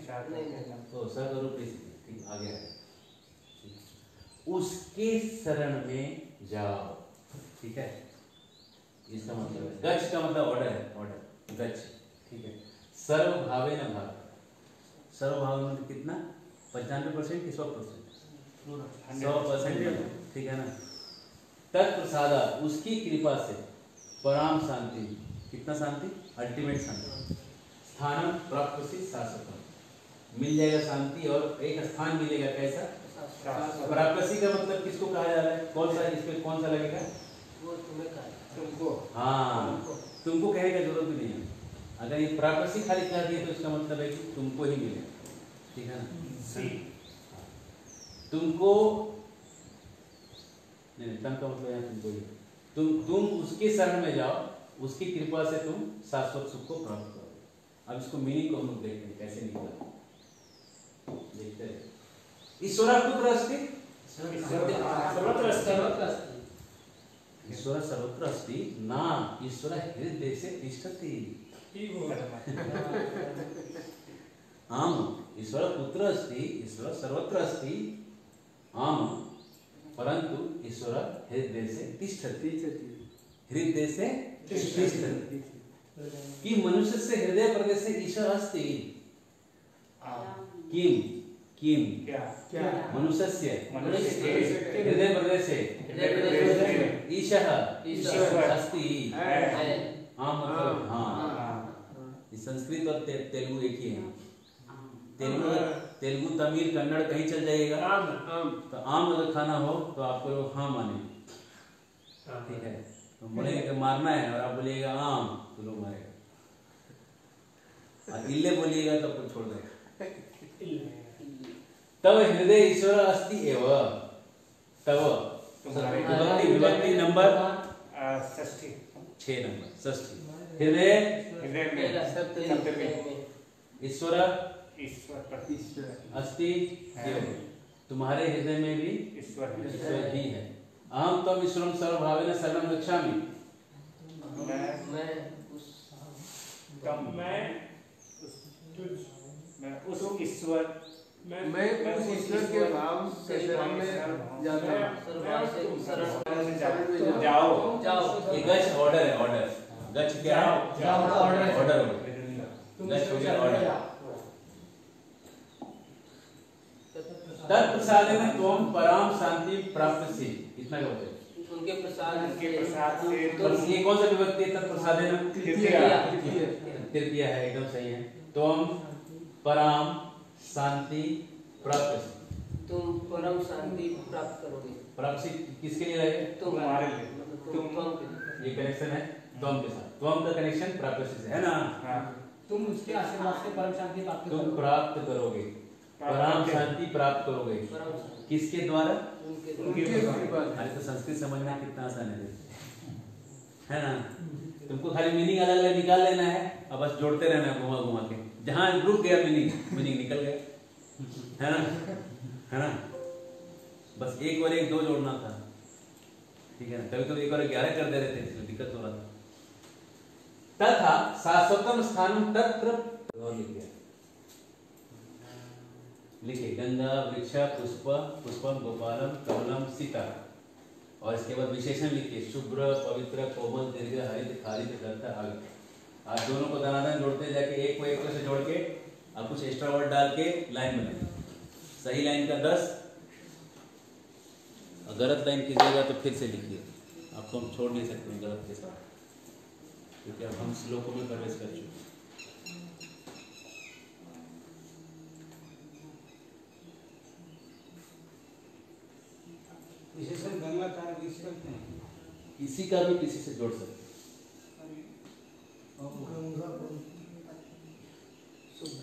तो सह का रूप नहीं, ठीक आ गया है। उसके शरण में जाओ, ठीक है? इसका मतलब है गच्छ का मतलब ऑर्डर है, ऑर्डर गच्छ, ठीक है? सर्वभावे न भाव, सर्वभाव में कितना? 95% कि 100%? 100%, ठीक है ना? तत्प्रसादा, उसकी कृपा से, पराम शांति, कितना शांति? अल्टीमेट शांति, स्थानम प्राप्स्यसि शाश्वतम्, मिल जाएगा शांति और एक स्थान मिलेगा। कैसा? प्राप्स्यसि का मतलब किसको कहा जा रहा है? कौन सा, इसमें कौन सा लगेगा? वो तुम्हें कहा तुमको। हाँ, तुमको कहने की जरूरत भी नहीं है। अगर ये प्राप्स्यसि खाली कह दिए तो इसका मतलब है कि तुमको ही मिलेगा, ठीक है ना? तुमको नहीं, तम का मतलब यहाँ तुमको ही, तुम उसके शरण में जाओ, उसकी कृपा से तुम शाश्वत सुख को प्राप्त करो। अब इसको मीनिंग को हम लोग देखते हैं कैसे निकला, देखते हैं। ईश्वर कुत्र अस्ति? ईश्वर सर्वत्र अस्ति ना, ईश्वर हृदय से तिष्ठति। आम, ईश्वर कुत्र अस्ति? ईश्वर सर्वत्र अस्ति आम, परंतु ईश्वर हृदय से तिष्ठति। हृदय से तिष्ठति कि मनुष्य से हृदय प्रदेश से ईश्वर अस्ति। किम मनुष्य से हृदय प्रदेश से ईशः अस्ति। हाँ मतलब हाँ, संस्कृत और तेलुगु एक ही है। तेलुगु तमिल कन्नड़ कहीं चल जाइएगा तो आम अगर खाना हो तो आपको लोग हाँ माने, ठीक है? तो बोलेंगे कि मारना है और आप बोलिएगा आम तो लोग मारेगा, और इल्ले बोलिएगा तो आपको छोड़ देगा। तब हृदय ईश्वर अस्ति एव, तब विभक्ति नंबर 6 नंबर 6 हृदय ईश्वर अस्ति एव, तुम्हारे हृदय में भी ईश्वर ही है। अहम तम ईश्वरम सर्वभावेन शरणं गच्छामि, मैं उस मैं उस ईश्वर मैं उस ईश्वर के भाव से शरण में जाता हूँ। शरण में जाओ जाओ। ये गच ऑर्डर है, ऑर्डर। गच क्या है? जाओ ऑर्डर। गच हो गया ऑर्डर। तत्प्रसादेन त्वं पराम शांति प्राप्स्यसि। इतना ही होता है। उनके प्रसाद से बस ये कौन सा विभक्ति है? तत्प्रसादेन तृतीया। तृतीया है, एकदम सही है। त्वं पराम शांति प्राप्स्यसि। तुम परम शांति प्राप्त करोगे। प्राप्ति किसके लिए लगे? तुम्हारे लिए। तुम के लिए। ये कनेक्शन है त्वं के साथ। त्वं का कनेक्शन प्राप्स्यसि है ना? तुम उसके आशीर्वाद से परम शांति प्राप्त तुम करोगे। प्राप्त करोगे, परम शांति प्राप्त करोगे। परम शांति। किसके द्वारा? उनके कृपा से। अरे तो संस्कृत समझना कितना आसान है ना? तुमको खाली मीनिंग अलग अलग निकाल लेना है, अब बस जोड़ते रहना है घुमा घुमा के। जहां रुक गया मीनिंग निकल गया, है ना? बस एक और एक दो जोड़ना था, ठीक है ना? कभी कभी एक और 11 कर दे रहे थे, इसलिए दिक्कत हो रहा था। तथा शाश्वतम स्थानम तत्र और लिखिए गंगा वृक्ष पुष्प पुष्पम गोपालम कमलम सीता। और इसके बाद विशेषण लिखिए शुभ्र पवित्र कोमल दीर्घ हरित खालित दत्त आगे। आप दोनों को दनादन जोड़ते जाके एक को एक से जोड़ के आप कुछ एक्स्ट्रा वर्ड डाल के लाइन बनाइए। सही लाइन का 10, और गलत लाइन कीजिएगा तो फिर से लिखिए। आपको हम छोड़ नहीं सकते गलत के साथ, क्योंकि अब हम श्लोकों में प्रवेश कर चुके हैं। विशेषण गंगा का विशेषण है। किसी का भी किसी से जोड़ सकते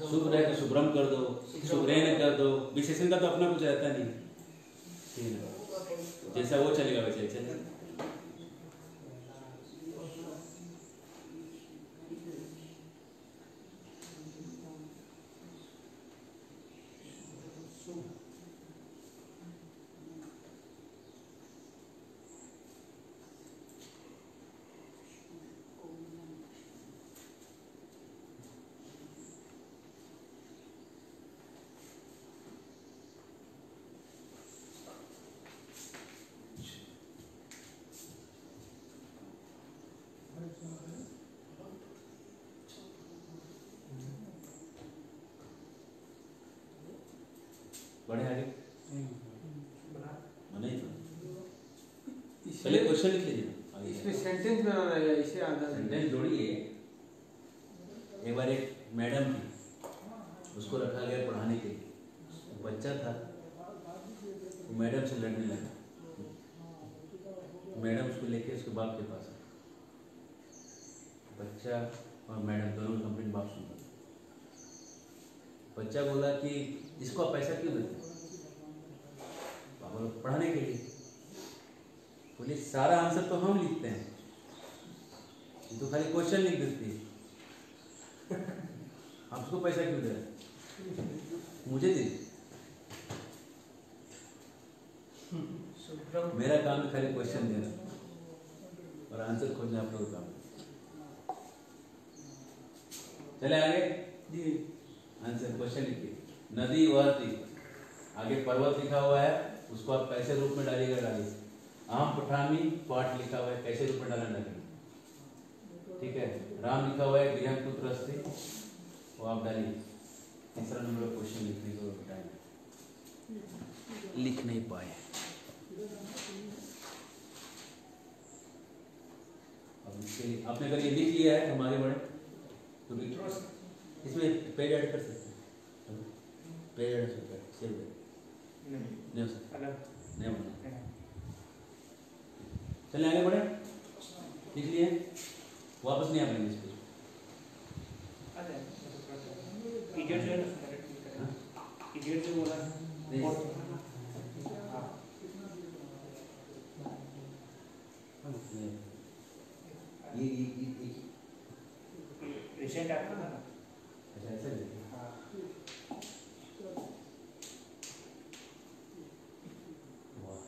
शुभ रहे तो शुभ्रम कर दो, शुभ्रेन कर दो। विशेषण का तो अपना कुछ रहता नहीं, ठीक है? जैसा वो चलेगा वैसे चलेगा। बढ़े आगे नहीं तो पहले क्वेश्चन लिख लीजिए आगे। इसमें सेंटेंस बनाना है, इसे आधा सेंटेंस जोड़िए। एक बार एक मैडम थी, उसको रखा गया पढ़ाने के लिए। बच्चा था, वो मैडम से लड़ने लगा। मैडम उसको लेके उसके बाप के पास आई। बच्चा और मैडम दोनों की कंप्लेंट बाप सुनता। बच्चा बोला कि इसको आप पैसा क्यों देते? बाबा लोग पढ़ाने के लिए। बोले सारा आंसर तो हम लिखते हैं, ये तो खाली क्वेश्चन लिख देती है, आप उसको पैसा क्यों दे रहे? मुझे दे। मेरा काम है खाली क्वेश्चन देना और आंसर खोजना आप लोगों का काम। चले आगे जी। आंसर क्वेश्चन लिखिए। नदी वहती, आगे पर्वत लिखा हुआ है, उसको आप कैसे रूप में डालिएगा डालिए। आम पठामी पाठ लिखा हुआ है, कैसे रूप में डालना डालिए, ठीक है। राम लिखा हुआ है, गृह पुत्र अस्ति, वो आप डालिए। तीसरा नंबर क्वेश्चन लिखने को बताएंगे, लिख नहीं पाए। अब इसके लिए आपने अगर ये लिख लिया है हम आगे बढ़े तो इसमें पेज ऐड कर सकते हैं। पेज ऐड कर सेव नहीं हो सकता, नहीं होना। चलिए आगे बढ़े। लिख लिए, वापस नहीं आ पाएंगे इस पे। रिसेंट आपका था ना? अच्छा ऐसा है। वाह,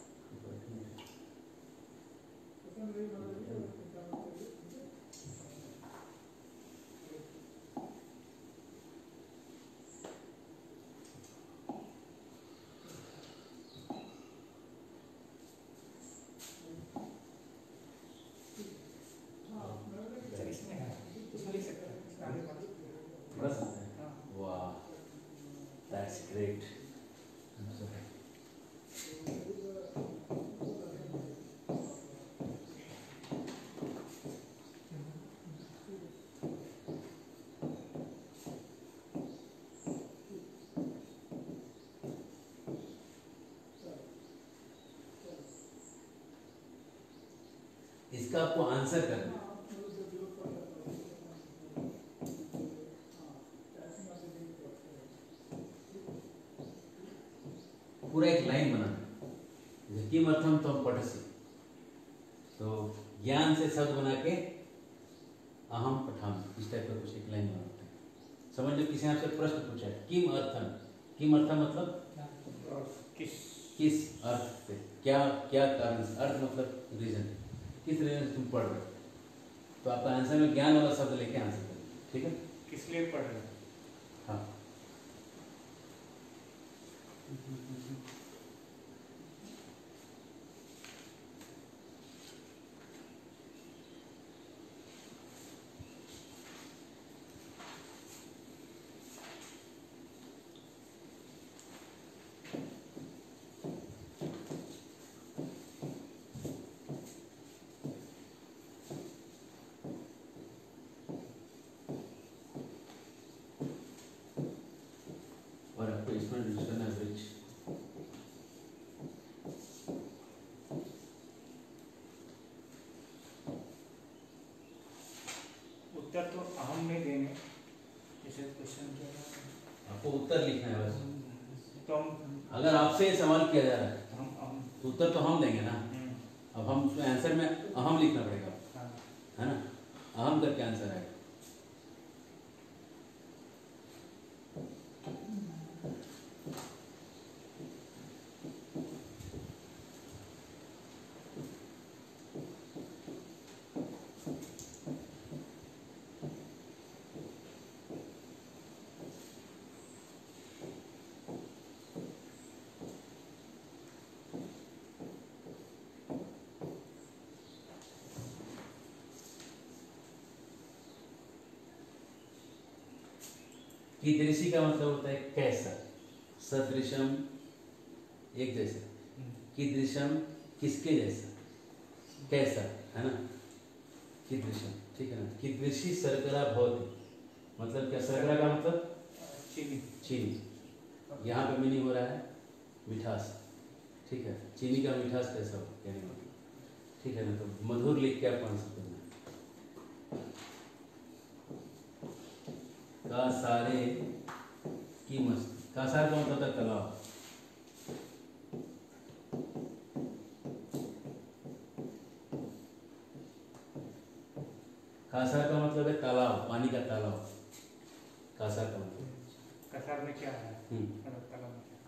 पढ़ सकते हैं? वाह, दैट्स ग्रेट। इसका आपको आंसर करना है। पूरा एक लाइन बनाना है। किमर्थम त्वं पठसि, तो ज्ञान से शब्द बना के अहम पठामि, इस टाइप का कुछ एक लाइन बनाते हैं। समझ लो किसी ने आपसे प्रश्न पूछा है किम अर्थम, किम अर्थम मतलब किस अर्थ से, क्या क्या कारण से, अर्थ मतलब रीजन, किस रीजन से तुम पढ़ रहे हो, तो आपका आंसर में ज्ञान वाला शब्द लेके आंसर करें, ठीक है? किस लिए पढ़ रहे हैं? हाँ, और आपको इसमें यूज करना है ब्रिज। उत्तर तो अहम में देंगे, जैसे क्वेश्चन किया था। आपको उत्तर लिखना है बस। तो हम अगर आपसे सवाल किया जा रहा है हम तो उत्तर तो हम देंगे ना। अब हम उसमें आंसर में अहम लिखना पड़ेगा, हाँ। है ना? अहम करके आंसर आएगा। कीदृशी का मतलब होता है कैसा, सदृशम एक जैसा, कीदृशम किसके जैसा, कैसा, है ना? कीदृशम, ठीक है ना? कीदृशी शर्करा भवति, मतलब क्या? शर्करा का मतलब चीनी। चीनी। यहाँ पे मीनिंग हो रहा है मिठास, ठीक है? चीनी का मिठास कैसा हो, कहने का मतलब, ठीक है ना? तो मधुर लिख के आप पढ़ सकते हैं। का सारे की मस्ती, का सार का मतलब था तालाब, कासार का मतलब है तालाब, पानी का तालाब, कासार का मतलब। कसार में क्या है? तालाब में क्या?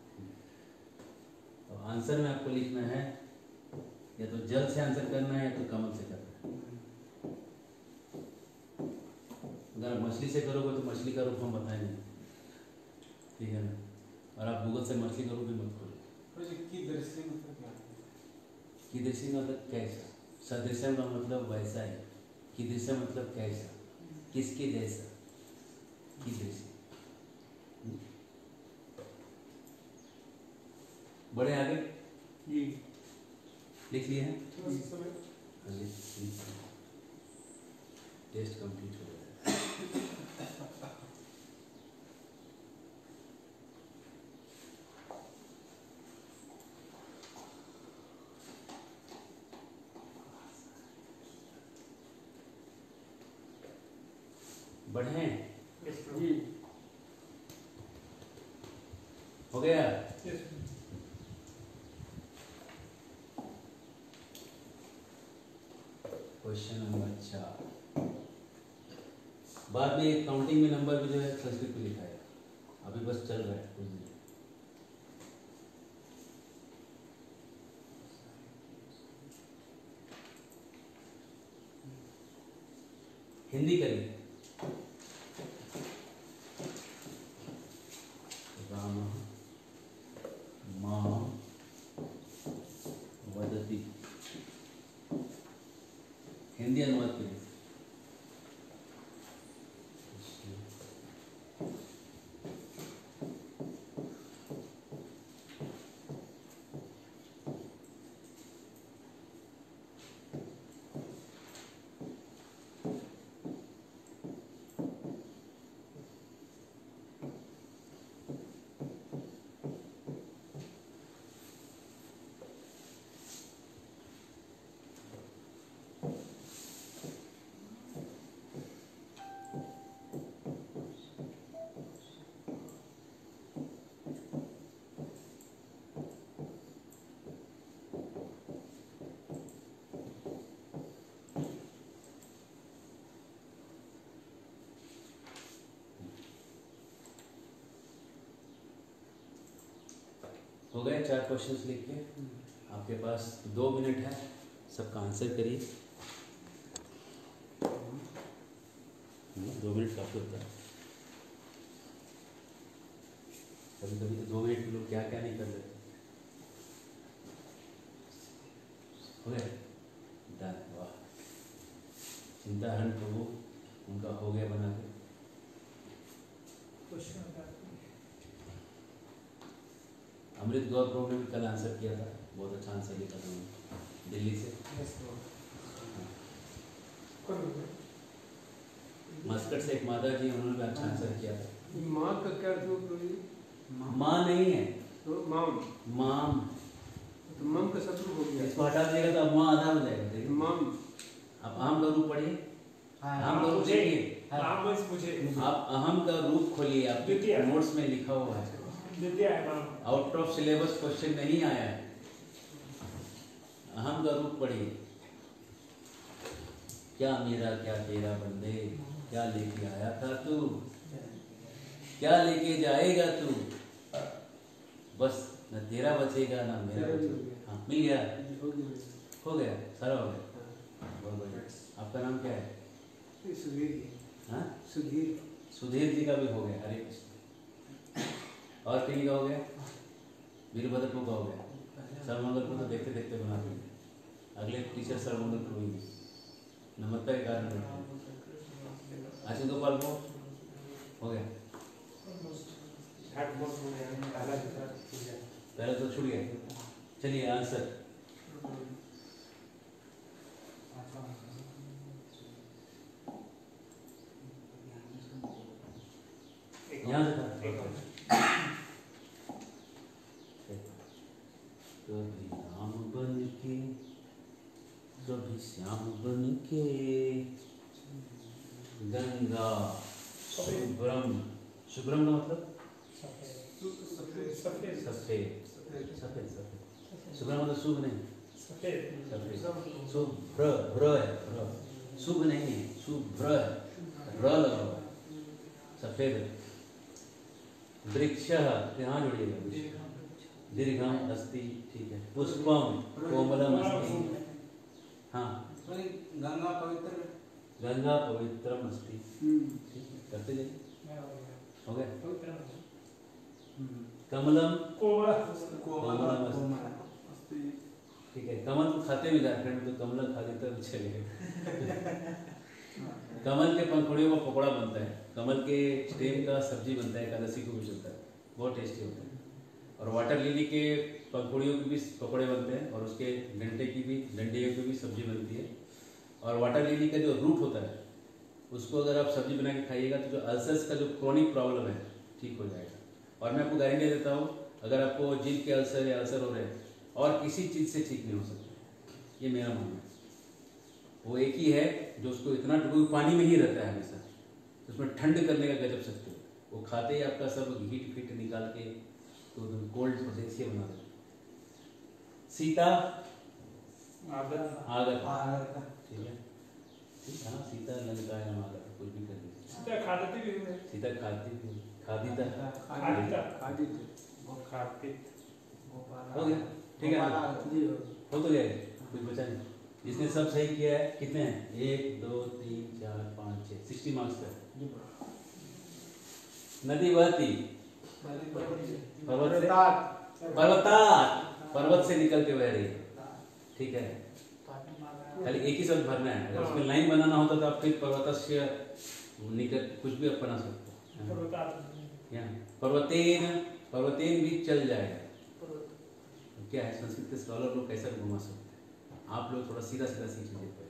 तो आंसर में आपको लिखना है, या तो जल से आंसर करना है या तो कमल से करना है। अगर आप मछली से करोगे तो मछली का रूप हम बताएंगे, ठीक है ना? और आप गूगल से मछली का रूप भी मत खोलो। कीदृशी मतलब क्या? कीदृशी मतलब कैसा, सदृशम का मतलब वैसा है, कीदृशी मतलब कैसा, किसके जैसा, कीदृशी। बड़े आगे जी लिख लिए हैं? थोड़ा सा समय टेस्ट कंप्लीट हो गया। बढ़े जी हो गया। क्वेश्चन नंबर 4, बाद में काउंटिंग में नंबर भी जो है संस्कृत में लिखा है, अभी बस चल रहा है कुछ दिन। हिंदी करिए। राम मां वदति, हिंदी अनुवाद करिए। हो गए 4 क्वेश्चंस लिख के? आपके पास 2 मिनट है, सबका आंसर करिए। 2 मिनट काफ़ी होता है, कभी कभी तो 2 मिनट में लोग क्या क्या नहीं कर लेते। हो गए? डन, वाह। चिंताहरण प्रभु उनका हो गया बना के। अमृत गौर प्रभु ने भी कल आंसर किया था, बहुत अच्छा आंसर लिखा था उन्होंने, दिल्ली से। मस्कट से एक माता जी, उन्होंने भी अच्छा आंसर किया था। माँ का क्या अर्थ हुआ? माँ नहीं है, तो माम, माम। तो मम का शत्रु हो गया। इसको हटा देगा तो अब माँ आधा हो जाएगा। देखिए माम, अब आम का रूप पढ़िए, आम का रूप देखिए, आप अहम का रूप खोलिए, आपके नोट्स में लिखा हुआ है। आउट ऑफ सिलेबस क्वेश्चन नहीं आया है। अहम का रूप पढ़िए। क्या मेरा क्या तेरा बंदे, क्या लेके आया था तू, क्या लेके जाएगा तू, बस न तेरा बचेगा ना मेरा बचेगा। हाँ, मिल गया, हो गया, सारा हो गया। बहुत बढ़िया। आपका नाम क्या है? सुधीर। हाँ, सुधीर। सुधीर जी का भी हो गया। हरे कृष्ण। और किन्हीं का हो गया? वीरभद्र का हो गया। सर्वमंगल को तो देखते देखते बना देंगे। अगले टीचर सर्वमंगल को होंगे, नम्रता के कारण बैठे। आशीष गोपाल को हो गया, पहले तो छूट गया। चलिए आंसर। यहाँ से था। कभी राम बन के, कभी श्याम बन के, गंगा शुभ्रम। शुभ्रम का मतलब सफेद। सफेद सफेद। शुभ्रम मतलब शुभ नहीं, सफेद। शुभ्र, भ्र है, शुभ नहीं है, शुभ्र है, र लगा हुआ है, सफेद। वृक्ष यहाँ जोड़िएगा, दीर्घम अस्ति, ठीक है। पुष्पम कोमलम अस्ति। हाँ, गंगा पवित्र, गंगा पवित्रम अस्ति। ठीक है, करते जाइए। हो गया। कमलम कोमलम अस्ति। ठीक है, कमल को खाते भी झारखंड में, तो कमला खा लेते तो चलेगा। कमल के पंखुड़ियों का पकौड़ा बनता है, कमल के स्टेम का सब्जी बनता है, एकादशी को भी चलता है, बहुत टेस्टी होता है। और वाटर लिली के पंखुड़ियों के भी पकौड़े बनते हैं, और उसके डंडे की भी, डंडियों की भी सब्जी बनती है। और वाटर लिली का जो रूट होता है, उसको अगर आप सब्जी बना के खाइएगा तो जो अल्सर्स का जो क्रोनिक प्रॉब्लम है ठीक हो जाएगा। और मैं आपको गारंटी देता हूँ, अगर आपको जीभ के अल्सर या अल्सर हो रहे हैं और किसी चीज़ से ठीक नहीं हो सकता, ये मेरा मानना है। वो एक ही है जो उसको इतना टुकड़ा पानी में ही रहता है हमेशा, उसमें ठंड करने का गजब सकते हो, वो खाते ही आपका सब हीट फिट निकाल के तो कोल्ड प्रोसेसिया बना देते। सीता आगत, ठीक है। हाँ, सीता लंकायाम आगत, कुछ भी कर दीजिए। सीता खाती भी, हो गया, ठीक है, हो तो गया, कुछ बचा नहीं। जिसने सब सही किया है, कितने हैं? 1 2 3 4 5 6, 60 मार्क्स का। नदी बहती पर्वत से निकल के बह रही है, ठीक है। खाली एक ही शब्द भरना है, अगर उसमें लाइन बनाना होता तो आप फिर पर्वतस्य निकल कुछ भी आप बना सकते हैं। पर्वतेन भी चल जाएगा। क्या है, संस्कृत के स्कॉलर लोग कैसा घुमा सकते हैं, आप लोग थोड़ा सीधा सीधा सीख लीजिए,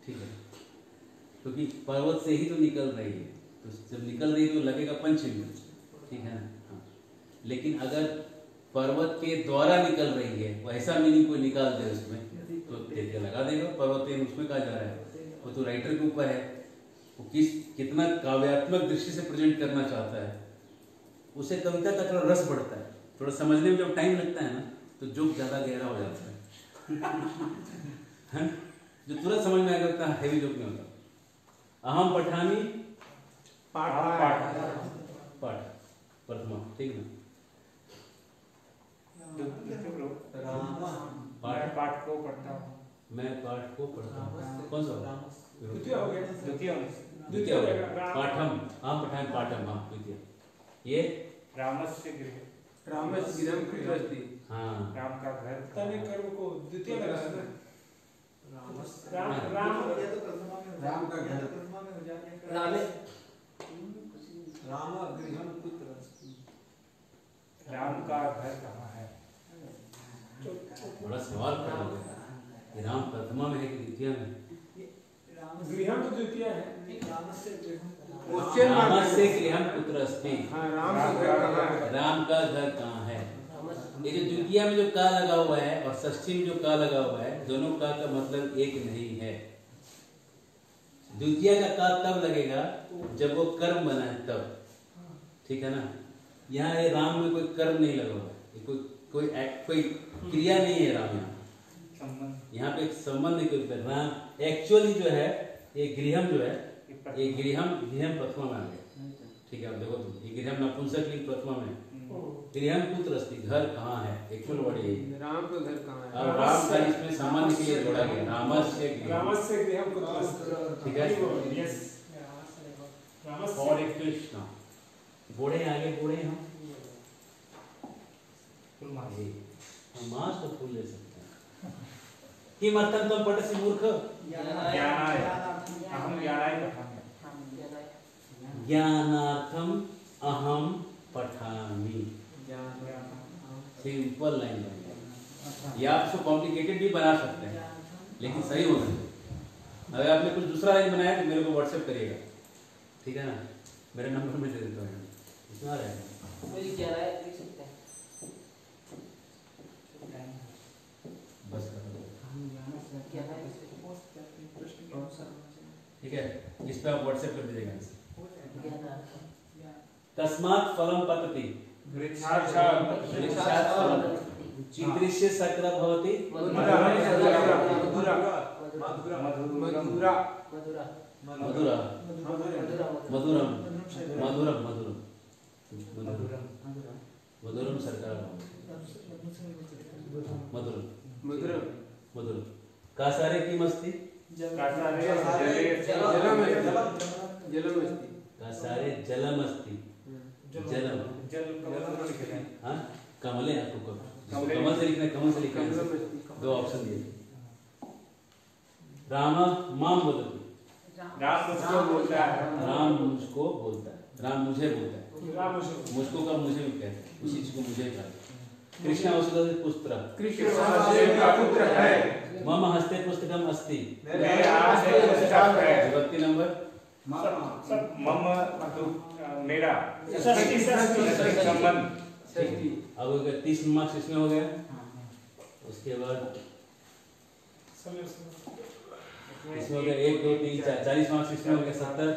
ठीक है। क्योंकि पर्वत से ही तो निकल रही है, तो जब निकल रही है तो लगेगा पंचमी, ठीक है ना। हाँ, लेकिन अगर पर्वत के द्वारा निकल रही है, वैसा मीनिंग कोई निकाल दे उसमें तो तेज लगा देगा। पर्वतेन उसमें कहा जा रहा है, वो तो राइटर के ऊपर है, वो कितना काव्यात्मक दृष्टि से प्रेजेंट करना चाहता है, उसे कविता का थोड़ा रस बढ़ता है। थोड़ा समझने में जब टाइम लगता है ना, तो जोक ज़्यादा गहरा हो जाता है। जो तुरंत समझ में आएगा उतना हैवी जोक नहीं होता। अहम पठानी पाठ प्रथमा, ठीक ना। द्वितीय हो गया। द्वितीय द्वितीय हो गया। पाठम आम पठान पाठम हाँ द्वितीय। ये रामस्य गृह रामस्य गृहं कुत्र अस्ति? हाँ राम का घर तने कर्म को द्वितीय लगा है ना। राम राम का घर रामे राम गृहं कुत्र अस्ति? राम का घर कहाँ है? बड़ा सवाल खड़ा हो गया कि राम प्रथमा में है कि द्वितीय में? गृहं तो द्वितीय है। रामस्य गृहं रामस्य गृहं कुत्र अस्ति? हाँ राम का घर कहाँ है? राम का घर कहाँ है? ये जो द्वितीय में जो का लगा हुआ है और षष्ठी में जो का लगा हुआ है, दोनों का मतलब एक नहीं है। द्वितीय का तब लगेगा जब वो कर्म बना है तब, ठीक है ना। यहाँ ये राम में कोई कर्म नहीं लगा हुआ है, कोई क्रिया नहीं है राम यहाँ पे एक संबंध के ऊपर राम एक्चुअली जो है ये गृहम जो है ये गृहम प्रथमा में आ गया, ठीक है। अब देखो तुम ये गृहम नपुंसक लिंग प्रथमा में गृहम कुत्र अस्ति घर कहाँ है, एक्चुअल वर्ड है राम का घर कहाँ है? अब राम का इसमें संबंध के लिए जोड़ा गया रामस्य गृहं कुत्र अस्ति? ठीक है। यस और एक कृष्ण बोड़े आगे बोड़े हम मांस तो फूल ले सकते हैं कि मतलब तुम पढ़े मूर्ख ज्ञानाय अहम ज्ञानाय पठामि ज्ञानार्थम अहम पठामि सिंपल लाइन बन गया। या आप इसको कॉम्प्लिकेटेड भी बना सकते हैं लेकिन सही होना चाहिए। अगर आपने कुछ दूसरा लाइन बनाया तो मेरे को व्हाट्सएप करिएगा, ठीक है ना। मेरे नंबर में दे देता हूँ इतना रहेगा। मुझे क्या राय लिख सकते हैं? बस क्या राय? ठीक है, इस पे आप व्हाट्सएप कर दीजिएगा। ज्ञानार्थम तस्मात् फलम पतति वृक्षात् फलम कीदृश्य सक्र भवति मधुरा मधुरा मधुरा मधुरम मधुरम मधुरम मधुरम सरकार मधुरम मधुरम मधुरम कासारे किम अस्ति जलम अस्ति कासारे जलम अस्ति जलम हाँ कमले आपको कमल से लिखना है, कमल से लिखना है। दो ऑप्शन दिए। राम माम वदति राम मुझको बोलता है राम मुझको बोलता है राम मुझे बोलता है मुझको का मुझे भी कहते हैं उसी चीज को मुझे कहते हैं। कृष्ण वसुदेव पुत्र कृष्ण वसुदेव का पुत्र है। मम हस्ते पुस्तकम अस्ति मेरे हाथ में पुस्तक है। विभक्ति नंबर मम मेरा संबंध। अब हो गया 30 मार्क्स इसमें हो गया। उसके बाद इसमें हो गया 1 2 3 4 40 मार्क्स इसमें हो गया 70।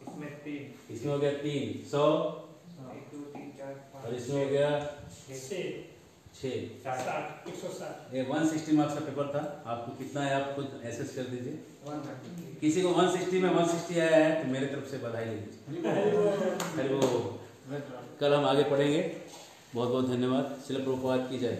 इसमें 3 इसमें हो गया 3 100 1 2 3 4 और इसमें हो गया 6 ये 160 मार्क्स का पेपर था। आपको कितना है आप खुद एसेस कर दीजिए। किसी को 160 में 160 आया है तो मेरे तरफ से बधाई लीजिए। फिर वो कल हम आगे पढ़ेंगे। बहुत बहुत धन्यवाद। श्रील प्रभुपाद की जय।